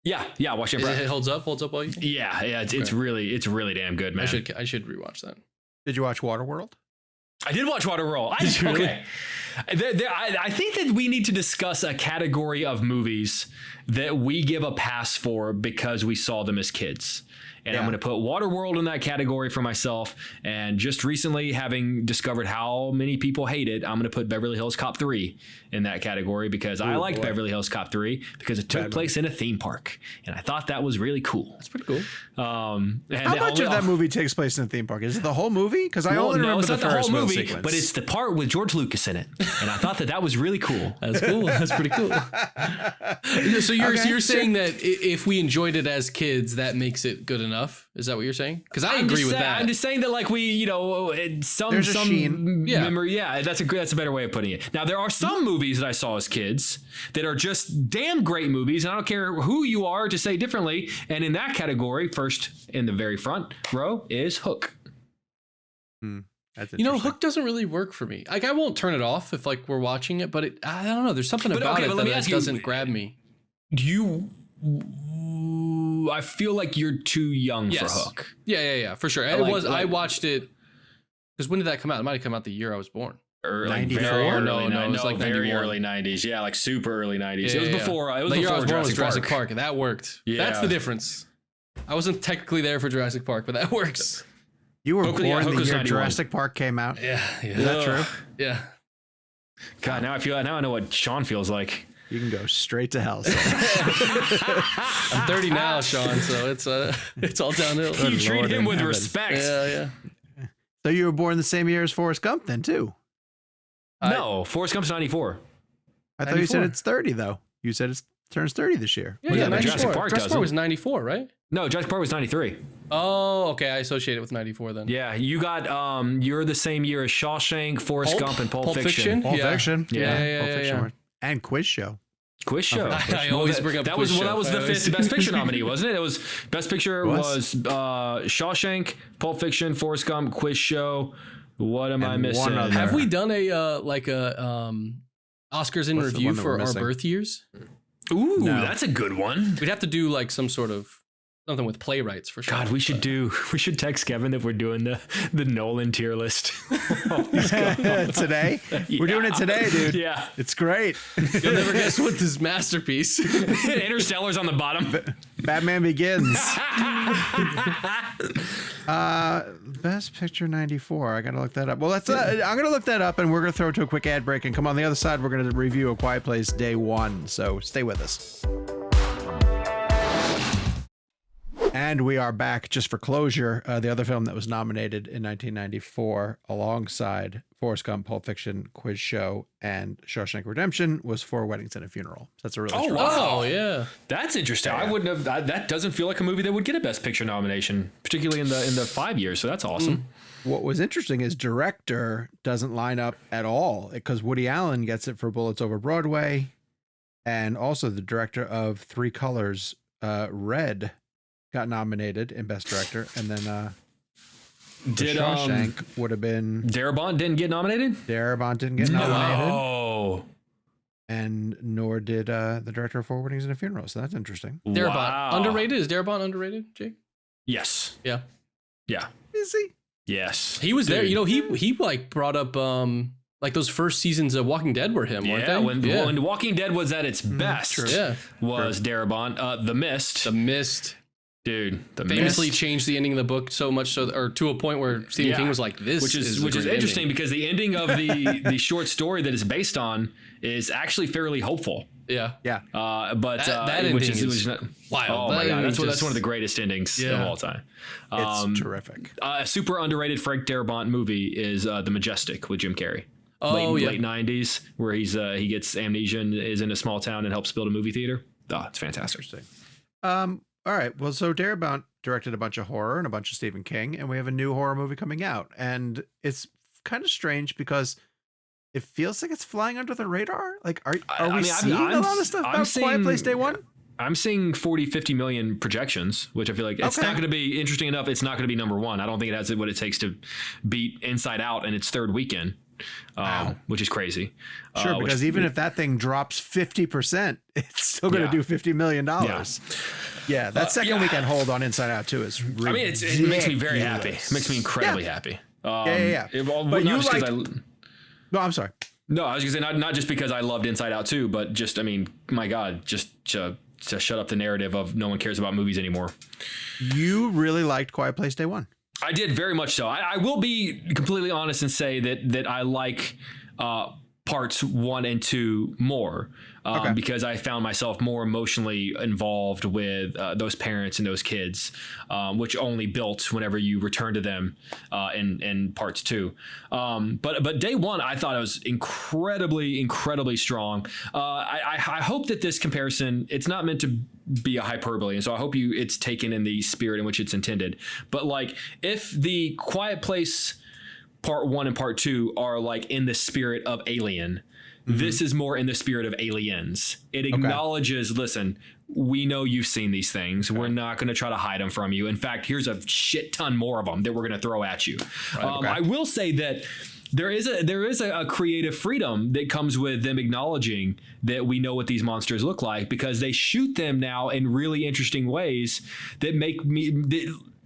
Yeah, watch it in prep.
It holds up while you?
Yeah, it's really damn good, man.
I should rewatch that.
Did you watch Waterworld?
I did watch Waterworld. Okay. I think that we need to discuss a category of movies that we give a pass for because we saw them as kids. And I'm going to put Waterworld in that category for myself. And just recently, having discovered how many people hate it, I'm going to put Beverly Hills Cop 3 in that category because I liked Beverly Hills Cop 3 because it took place in a theme park. And I thought that was really cool.
That's pretty cool.
How much of that movie takes place in a theme park? Is it the whole movie? Because I only remember the Ferris wheel sequence.
But it's the part with George Lucas in it. And I thought that was really cool.
That's cool. That's pretty cool. So you're saying that if we enjoyed it as kids, that makes it good enough? Is that what you're saying? Because I agree with that.
I'm just saying that, like, we, some
sheen.
memory. Yeah, that's a better way of putting it. Now, there are some movies that I saw as kids that are just damn great movies, and I don't care who you are to say differently. And in that category, first in the very front row is Hook.
Hook doesn't really work for me. Like, I won't turn it off if like we're watching it, but I don't know. There's something about it that doesn't grab me.
I feel like you're too young for Hook.
Yeah, for sure. I watched it because when did that come out? It might have come out the year I was born.
Early, no, it was like very early 90s. Yeah, like super early 90s. It was before. It was
the year
before
I was born was
Jurassic
Park, and that worked. Yeah. That's the difference. I wasn't technically there for Jurassic Park, but that works.
You were born the year
91.
Jurassic Park came out.
Yeah.
Is that true?
Yeah.
God, now I know what Sean feels like.
You can go straight to hell.
I'm 30 now, Sean, so it's all downhill.
You treat him with respect.
Yeah.
So you were born the same year as Forrest Gump then too?
No, Forrest Gump's 94.
I thought you said it's 30 though. You said it turns 30 this year.
Yeah, 94.
Jurassic Park
was 94, right?
No, Jurassic Park was 93.
Oh, okay. I associate it with 94 then.
Yeah, you got you're the same year as Shawshank, Forrest Gump, and Pulp Fiction.
Pulp Fiction.
Yeah.
Pulp Fiction. And Quiz Show.
I always bring up
that
Quiz
was
Show.
That was the fifth Best Picture nominee, wasn't it? It was Best Picture was Shawshank, Pulp Fiction, Forrest Gump, Quiz Show. What am I missing?
Have we done a Oscars in review for our birth years?
Ooh, that's a good one.
We'd have to do like some sort of something with playwrights for sure.
God, we should text Kevin if we're doing the Nolan tier list.
Today?
Yeah.
We're doing it today, dude.
Yeah.
It's great.
You'll never guess what this masterpiece.
Interstellar's on the bottom.
Batman Begins. Best Picture 94. I gotta look that up. Well, I'm gonna look that up, and we're gonna throw it to a quick ad break, and come on the other side. We're gonna review A Quiet Place Day 1. So stay with us. And we are back just for closure. The other film that was nominated in 1994 alongside Forrest Gump, Pulp Fiction, Quiz Show, and Shawshank Redemption was Four Weddings and a Funeral. So that's a really strong
wow.
Oh, yeah.
That's interesting. I wouldn't have. That doesn't feel like a movie that would get a Best Picture nomination, particularly in the 5 years. So that's awesome.
What was interesting is director doesn't line up at all because Woody Allen gets it for Bullets Over Broadway, and also the director of Three Colors, Red, got nominated in Best Director, and then Shawshank would have been.
Darabont didn't get nominated?
Darabont didn't get nominated.
No.
And nor did the director of Four Weddings and a Funeral. So that's interesting.
Darabont.
Wow.
Underrated? Is Darabont underrated, Jake?
Yes.
Yeah.
Yeah.
Is he?
Yes.
He was there. You know, he like brought up like those first seasons of Walking Dead were him, weren't they?
When Walking Dead was at its best, was Darabont. The Mist.
The Mist.
Dude,
famously changed the ending of the book so much so, or to a point where Stephen King was like, "This," which is
interesting
ending.
because the ending of the short story that it's based on is actually fairly hopeful.
Yeah.
But
that ending is wild.
Oh my god, that's one of the greatest endings of all time.
It's terrific.
A super underrated Frank Darabont movie is The Majestic with Jim Carrey. Late 90s, where he gets amnesia and is in a small town and helps build a movie theater. Oh, it's fantastic.
All right. Well, so Darabont directed a bunch of horror and a bunch of Stephen King, and we have a new horror movie coming out. And it's kind of strange because it feels like it's flying under the radar. Like, are we seeing a lot of stuff about Quiet Place Day 1?
I'm seeing 40-50 million projections, which I feel like it's not going to be interesting enough. It's not going to be number one. I don't think it has what it takes to beat Inside Out in its third weekend. Which is crazy.
Sure, because even if that thing drops 50%, it's still going to do $50 million. Yeah, that second weekend hold on Inside Out too is ridiculous.
I mean, it makes me very happy. It makes me incredibly happy.
But you like... No, I'm sorry.
No, I was going to say not just because I loved Inside Out too, but just, I mean, my God, just to shut up the narrative of no one cares about movies anymore.
You really liked Quiet Place Day 1.
I did very much so. I will be completely honest and say that I like parts 1 and 2 more, because I found myself more emotionally involved with those parents and those kids, which only built whenever you return to them in parts 2. But day 1, I thought it was incredibly strong. I hope that this comparison, it's not meant to be a hyperbole, and so I hope it's taken in the spirit in which it's intended. But like, if the Quiet Place part 1 and part 2 are like in the spirit of Alien, this is more in the spirit of Aliens. It acknowledges, listen, we know you've seen these things. We're not going to try to hide them from you. In fact, here's a shit ton more of them that we're going to throw at you. I will say that there is a creative freedom that comes with them acknowledging that we know what these monsters look like, because they shoot them now in really interesting ways that make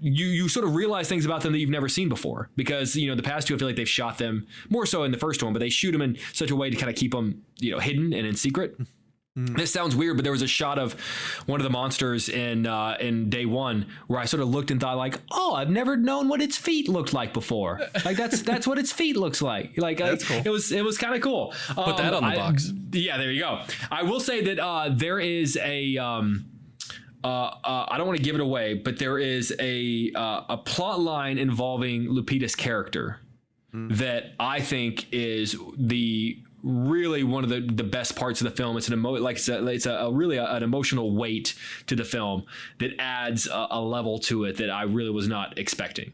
you sort of realize things about them that you've never seen before, because, you know, the past 2, I feel like they've shot them more so in the first one, but they shoot them in such a way to kind of keep them, you know, hidden and in secret. This sounds weird, but there was a shot of one of the monsters in day 1 where I sort of looked and thought like, oh, I've never known what its feet looked like before. Like that's what its feet looks like. Like that's cool. It was kind of cool.
Put that on the box.
Yeah, there you go. I will say that there is a I don't want to give it away, but there is a plot line involving Lupita's character that I think is really one of the best parts of the film. It's really an emotional weight to the film that adds a level to it that I really was not expecting.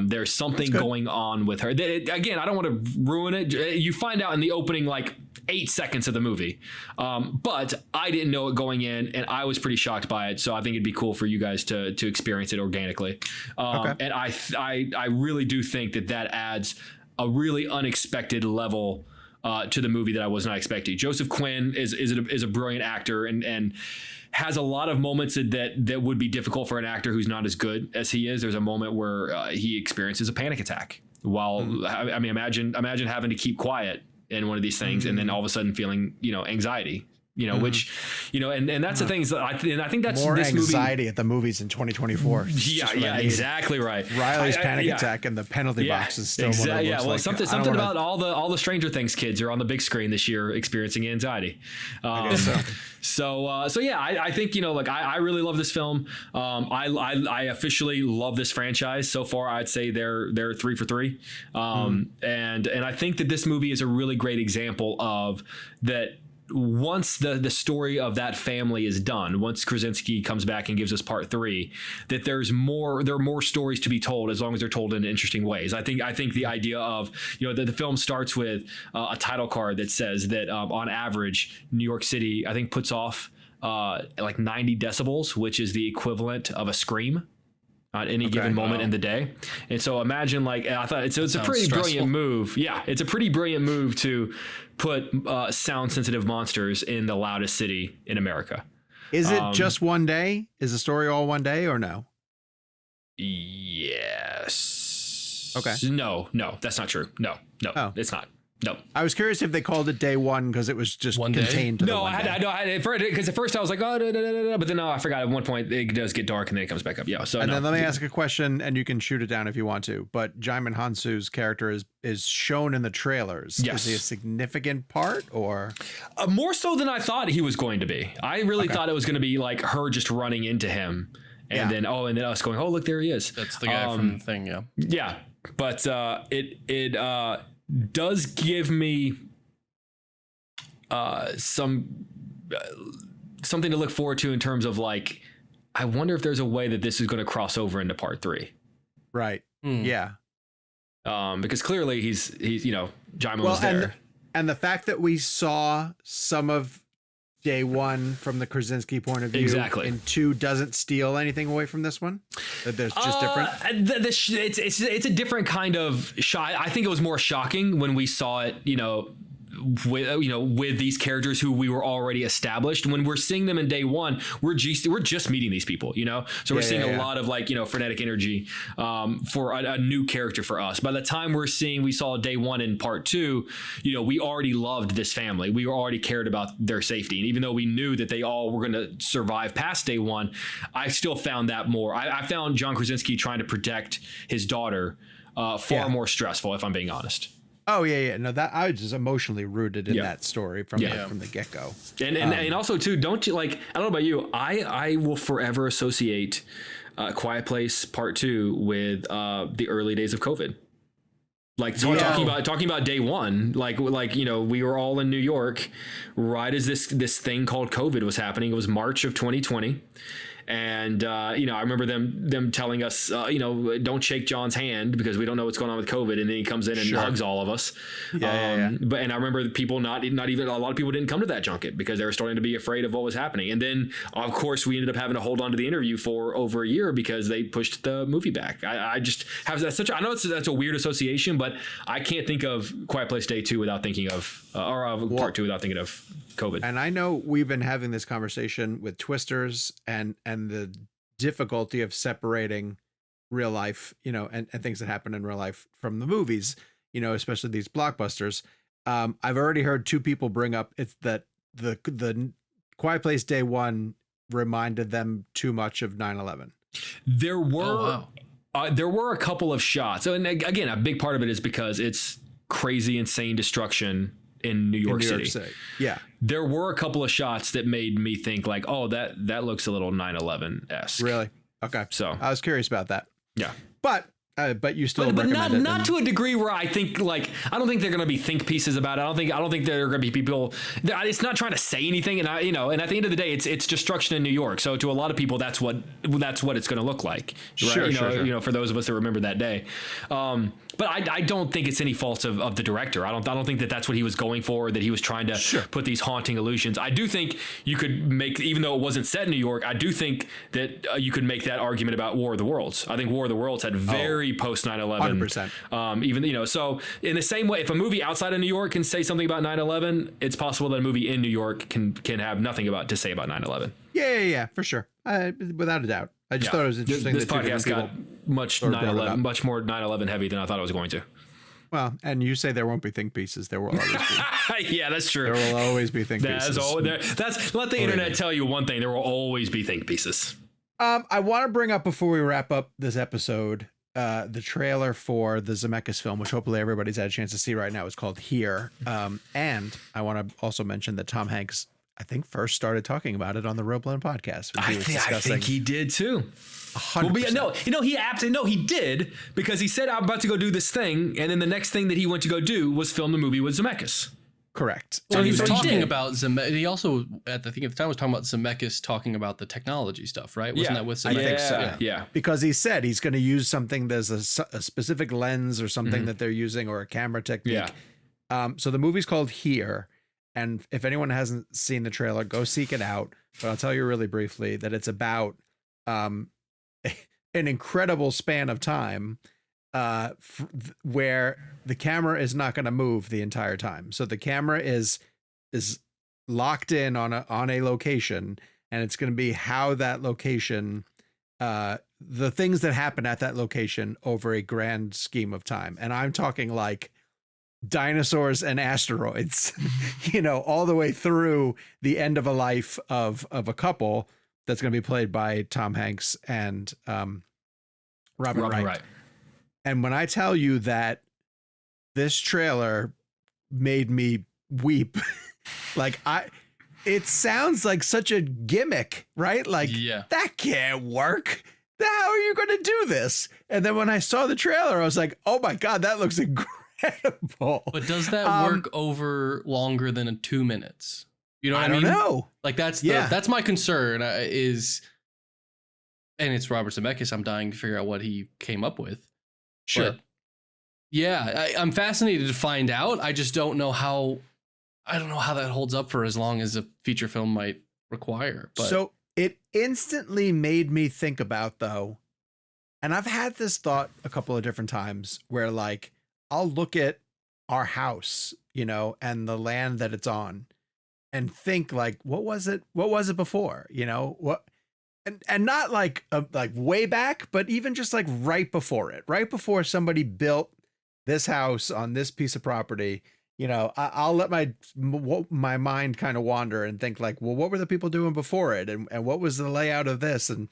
There's something going on with her. Again, I don't want to ruin it. You find out in the opening, like 8 seconds of the movie. But I didn't know it going in, and I was pretty shocked by it. So I think it'd be cool for you guys to experience it organically. And I really do think that adds a really unexpected level to the movie that I was not expecting. Joseph Quinn is a brilliant actor and has a lot of moments that would be difficult for an actor who's not as good as he is. There's a moment where he experiences a panic attack while I mean, imagine having to keep quiet in one of these things and then all of a sudden feeling, you know, anxiety. You know, which, you know, and that's the things that I think that's
more
this
anxiety
movie.
At the movies in 2024.
Yeah, exactly right.
Riley's panic attack and the penalty box is still one of those,
something about all the Stranger Things kids are on the big screen this year experiencing anxiety. So yeah, I think, you know, like I really love this film. I officially love this franchise so far. I'd say they're 3 for 3. And I think that this movie is a really great example of that. Once the story of that family is done, once Krasinski comes back and gives us part 3, that there are more stories to be told, as long as they're told in interesting ways. I think the idea of, you know, the film starts with a title card that says that on average, New York City, I think, puts off like 90 decibels, which is the equivalent of a scream at any given moment in the day. And so imagine, like, I thought it's a pretty brilliant move. Yeah, it's a pretty brilliant move to put sound sensitive monsters in the loudest city in America.
Is it just one day? Is the story all one day or no?
Yes.
Okay.
No, that's not true. No, it's not. No,
I was curious if they called it day 1 because it was just contained to the one day.
Because at first I was like, but then I forgot at one point it does get dark and then it comes back up. Yeah. So
then let me ask a question, and you can shoot it down if you want to. But Jaimin Hansu's character is shown in the trailers.
Yes.
Is he a significant part, or
more so than I thought he was going to be? I really thought it was going to be like her just running into him, and then us going, oh look, there he is.
That's the guy from the thing. Yeah.
Yeah, but it does give me something to look forward to in terms of, like, I wonder if there's a way that this is going to cross over into part 3.
Right. Yeah.
Because clearly he's you know, Jaimin was there.
And the fact that we saw some of day 1 from the Krasinski point of view,
exactly,
and 2 doesn't steal anything away from this one. That there's just different.
It's a different kind of shot. I think it was more shocking when we saw it, you know, with these characters who we were already established. When we're seeing them in day 1, we're just meeting these people, you know. So we're seeing a lot of, like, you know, frenetic energy for a new character for us. By the time we saw day 1 in part 2, you know, we already loved this family. We already cared about their safety, and even though we knew that they all were going to survive past day 1, I still found that more. I found John Krasinski trying to protect his daughter far more stressful, if I'm being honest.
Oh yeah. No, that I was just emotionally rooted in that story from the get go.
And also too, don't you like? I don't know about you. I will forever associate Quiet Place Part 2 with the early days of COVID. Like talking about day one, like we were all in New York right as this thing called COVID was happening. It was March of 2020. And, I remember them telling us, don't shake John's hand because we don't know what's going on with COVID. And then he comes in and hugs all of us. But I remember people not even a lot of people didn't come to that junket because they were starting to be afraid of what was happening. And then, of course, we ended up having to hold on to the interview for over a year because they pushed the movie back. I just have I know that's a weird association, but I can't think of Quiet Place Day 2 without thinking of, Part 2 without thinking of COVID.
And I know we've been having this conversation with Twisters and the difficulty of separating real life, and things that happen in real life from the movies, especially these blockbusters. I've already heard two people bring up it's that the Quiet Place Day 1 reminded them too much of 9/11.
There were a couple of shots. So, and again, a big part of it is because it's crazy, insane destruction in New York City.
Yeah.
There were a couple of shots that made me think like, oh, that looks a little 9/11-esque.
Really? Okay.
So
I was curious about that.
Yeah.
But you still
but
recommend it.
Not to a degree where I think I don't think they're going to be think pieces about it. I don't think there are going to be people. It's not trying to say anything, and and at the end of the day, it's destruction in New York. So to a lot of people, that's what it's going to look like. Right? Sure. For those of us that remember that day. But I don't think it's any fault of the director. I don't think that that's what he was going for, that he was trying to put these haunting illusions. I do think you could make, even though it wasn't set in New York, I do think that you could make that argument about War of the Worlds. I think War of the Worlds had very post 9/11.
100%.
So in the same way, if a movie outside of New York can say something about 9/11, it's possible that a movie in New York can have nothing to say about 9/11.
Yeah, for sure. Without a doubt. I just thought it was interesting.
This podcast got much more 9/11 heavy than I thought it was going to.
Well, and you say there won't be think pieces. There will always be.
Yeah, that's true.
There will always be think pieces.
Let the internet tell you one thing. There will always be think pieces.
I want to bring up before we wrap up this episode, the trailer for the Zemeckis film, which hopefully everybody's had a chance to see right now. It's called Here. And I want to also mention that Tom Hanks, I think, first started talking about it on the Real Blend podcast.
I think he did too.
100%.
He did, because he said, I'm about to go do this thing. And then the next thing that he went to go do was film the movie with Zemeckis.
Correct.
So he was talking about Zemeckis. He also, at the time, was talking about Zemeckis talking about the technology stuff, right? Wasn't that with Zemeckis?
I think so.
Yeah.
Because he said he's going to use something, there's a specific lens or something that they're using, or a camera technique. Yeah. So the movie's called Here. And if anyone hasn't seen the trailer, go seek it out. But I'll tell you really briefly that it's about an incredible span of time where the camera is not going to move the entire time. So the camera is locked in on a location, and it's going to be how that location, the things that happen at that location over a grand scheme of time. And I'm talking like dinosaurs and asteroids, all the way through the end of a life of a couple that's going to be played by Tom Hanks and Robert Wright. And when I tell you that this trailer made me weep, it sounds like such a gimmick, right? That can't work. How are you going to do this? And then when I saw the trailer, I was like, oh my God, that looks incredible.
But does that work over longer than 2 minutes? You know what I mean?
I don't know.
That's my concern and it's Robert Zemeckis. I'm dying to figure out what he came up with.
Sure.
But I'm fascinated to find out. I just don't know how that holds up for as long as a feature film might require. But.
So it instantly made me think about, though, and I've had this thought a couple of different times where I'll look at our house, and the land that it's on, and think what was it before, what, and not like way back, but even just right before somebody built this house on this piece of property, I'll let my mind kind of wander and think well, what were the people doing before it? And what was the layout of this? And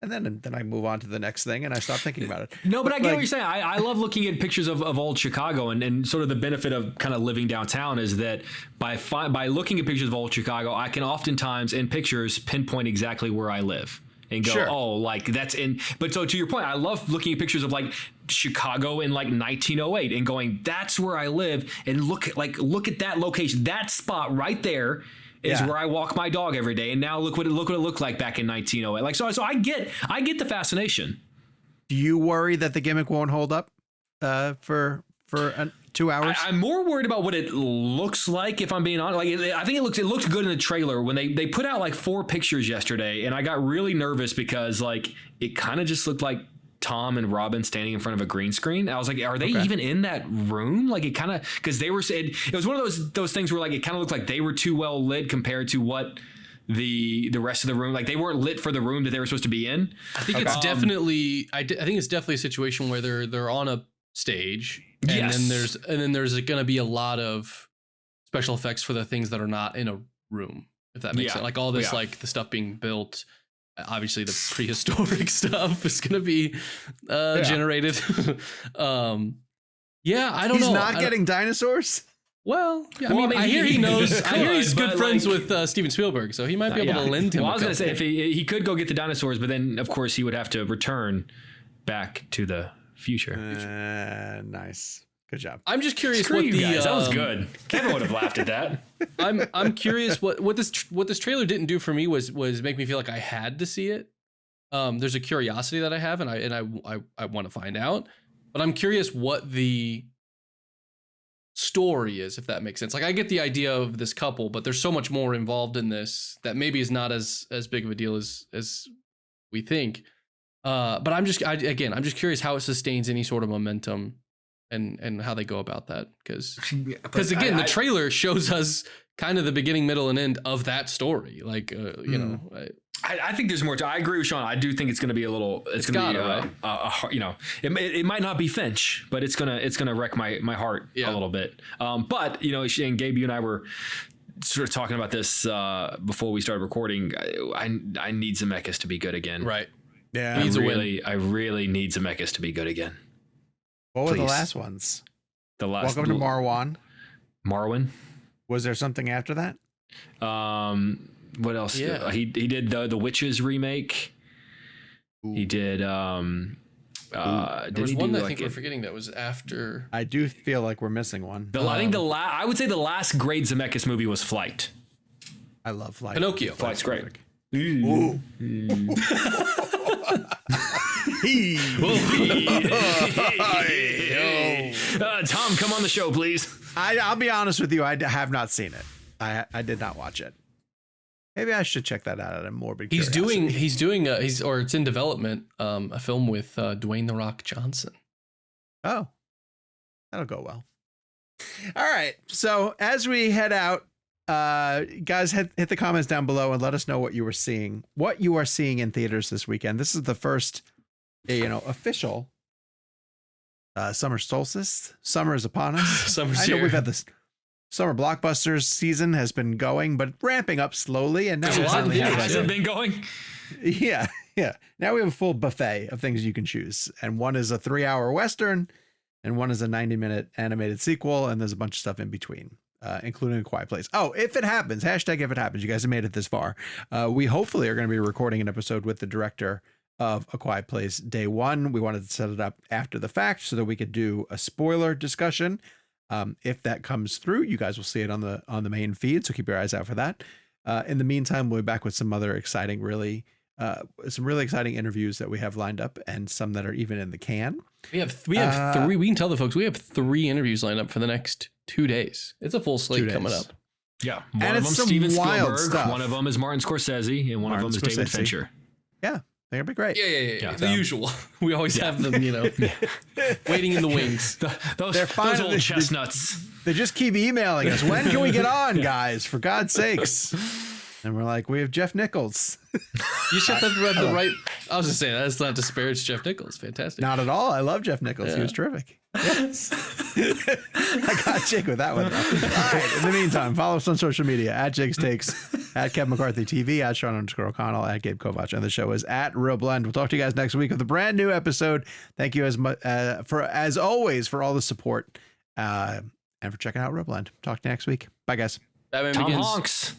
And then I move on to the next thing and I stop thinking about it.
No, but I get what you're saying. I love looking at pictures of old Chicago, and sort of the benefit of kind of living downtown is that by looking at pictures of old Chicago, I can oftentimes in pictures pinpoint exactly where I live and go,
Sure.
oh, like that's in. But so to your point, I love looking at pictures of like Chicago in like 1908 and going, that's where I live, and look at that location, that spot right there. Is where I walk my dog every day, and now look what it looked like back in 1908. Like so I get the fascination.
Do you worry that the gimmick won't hold up for 2 hours?
I'm more worried about what it looks like. If I'm being honest, like I think it looked good in the trailer when they put out like 4 pictures yesterday, and I got really nervous because like it kind of just looked like Tom and Robin standing in front of a green screen. I was like, are they even in that room? Like it kind of, because they were, it was one of those things where like it kind of looked like they were too well lit compared to what the rest of the room, like they weren't lit for the room that they were supposed to be in.
I think it's definitely, I think it's definitely a situation where they're on a stage, and then there's going to be a lot of special effects for the things that are not in a room, if that makes sense. Like all this, like the stuff being built. Obviously, the prehistoric stuff is going to be generated. I don't know.
He's not getting dinosaurs?
Well, I hear he knows. I hear he's good friends with Steven Spielberg, so he might be able to lend him.
Well, I was going to say if he could go get the dinosaurs, but then of course he would have to return back to the future.
Nice. Good job.
I'm just curious
Screw you guys. That was good. Kevin would have laughed at that.
I'm curious what this trailer didn't do for me was make me feel like I had to see it. There's a curiosity that I have, and I want to find out. But I'm curious what the story is, if that makes sense. Like I get the idea of this couple, but there's so much more involved in this that maybe is not as big of a deal as we think. But I'm just curious how it sustains any sort of momentum. And how they go about that, because again, the trailer shows us kind of the beginning, middle, and end of that story. Like you know,
I think there's more to. I agree with Sean. I do think it's going to be a little. It's going to be you know, it might not be Finch, but it's gonna wreck my heart a little bit. But you know, and Gabe, you and I were sort of talking about this before we started recording. I need Zemeckis to be good again.
Right.
Yeah.
I really need Zemeckis to be good again.
What were the last ones? Welcome to Marwan.
Marwan.
Was there something after that?
What else?
Yeah.
He did the Witches remake. Ooh. He did.
There was one that I think we're forgetting that was after.
I do feel like we're missing one.
I think I would say the last great Zemeckis movie was Flight.
I love Flight.
Pinocchio.
Flight's great.
Ooh.
Tom, come on the show, please.
I'll be honest with you. I have not seen it. I did not watch it. Maybe I should check that out. I'm morbid.
It's in development. A film with Dwayne "The Rock" Johnson.
Oh, that'll go well. All right. So as we head out, guys, hit the comments down below and let us know what you are seeing in theaters this weekend. This is the first, official summer solstice. Summer is upon us.
Summer's
I know
here.
we've had this summer blockbusters season has been going, but ramping up slowly. And now
has it been going?
Yeah. Now we have a full buffet of things you can choose. And one is a 3-hour Western and one is a 90-minute animated sequel. And there's a bunch of stuff in between. Including A Quiet Place. Oh, if it happens, hashtag if it happens, you guys have made it this far. We hopefully are going to be recording an episode with the director of A Quiet Place day one. We wanted to set it up after the fact so that we could do a spoiler discussion. If that comes through, you guys will see it on the main feed. So keep your eyes out for that. In the meantime, we'll be back with some other exciting, really exciting interviews that we have lined up and some that are even in the can.
We have 3. We can tell the folks we have 3 interviews lined up for the next 2 days. It's a full slate coming up.
Yeah. One of them Steven Spielberg, one of them is Martin Scorsese, and one of them is David Fincher.
Yeah. They're going to be great.
Yeah. The usual. We always have them, waiting in the wings.
Those old chestnuts.
They just keep emailing us. When can we get on, guys? For God's sakes. And we're like, we have Jeff Nichols.
You shut the right. I was just saying, that's not disparage Jeff Nichols. Fantastic.
Not at all. I love Jeff Nichols. Yeah. He was terrific. Yes. I got Jake with that one. All right. In the meantime, follow us on social media @Jake's Takes. at Kevin McCarthy TV, at Sean_O'Connell, at Gabe Kovac. And the show is at Real Blend. We'll talk to you guys next week with a brand new episode. Thank you as always for all the support and for checking out Real Blend. Talk to you next week. Bye, guys.
Batman
Tom
Begins.
Honks.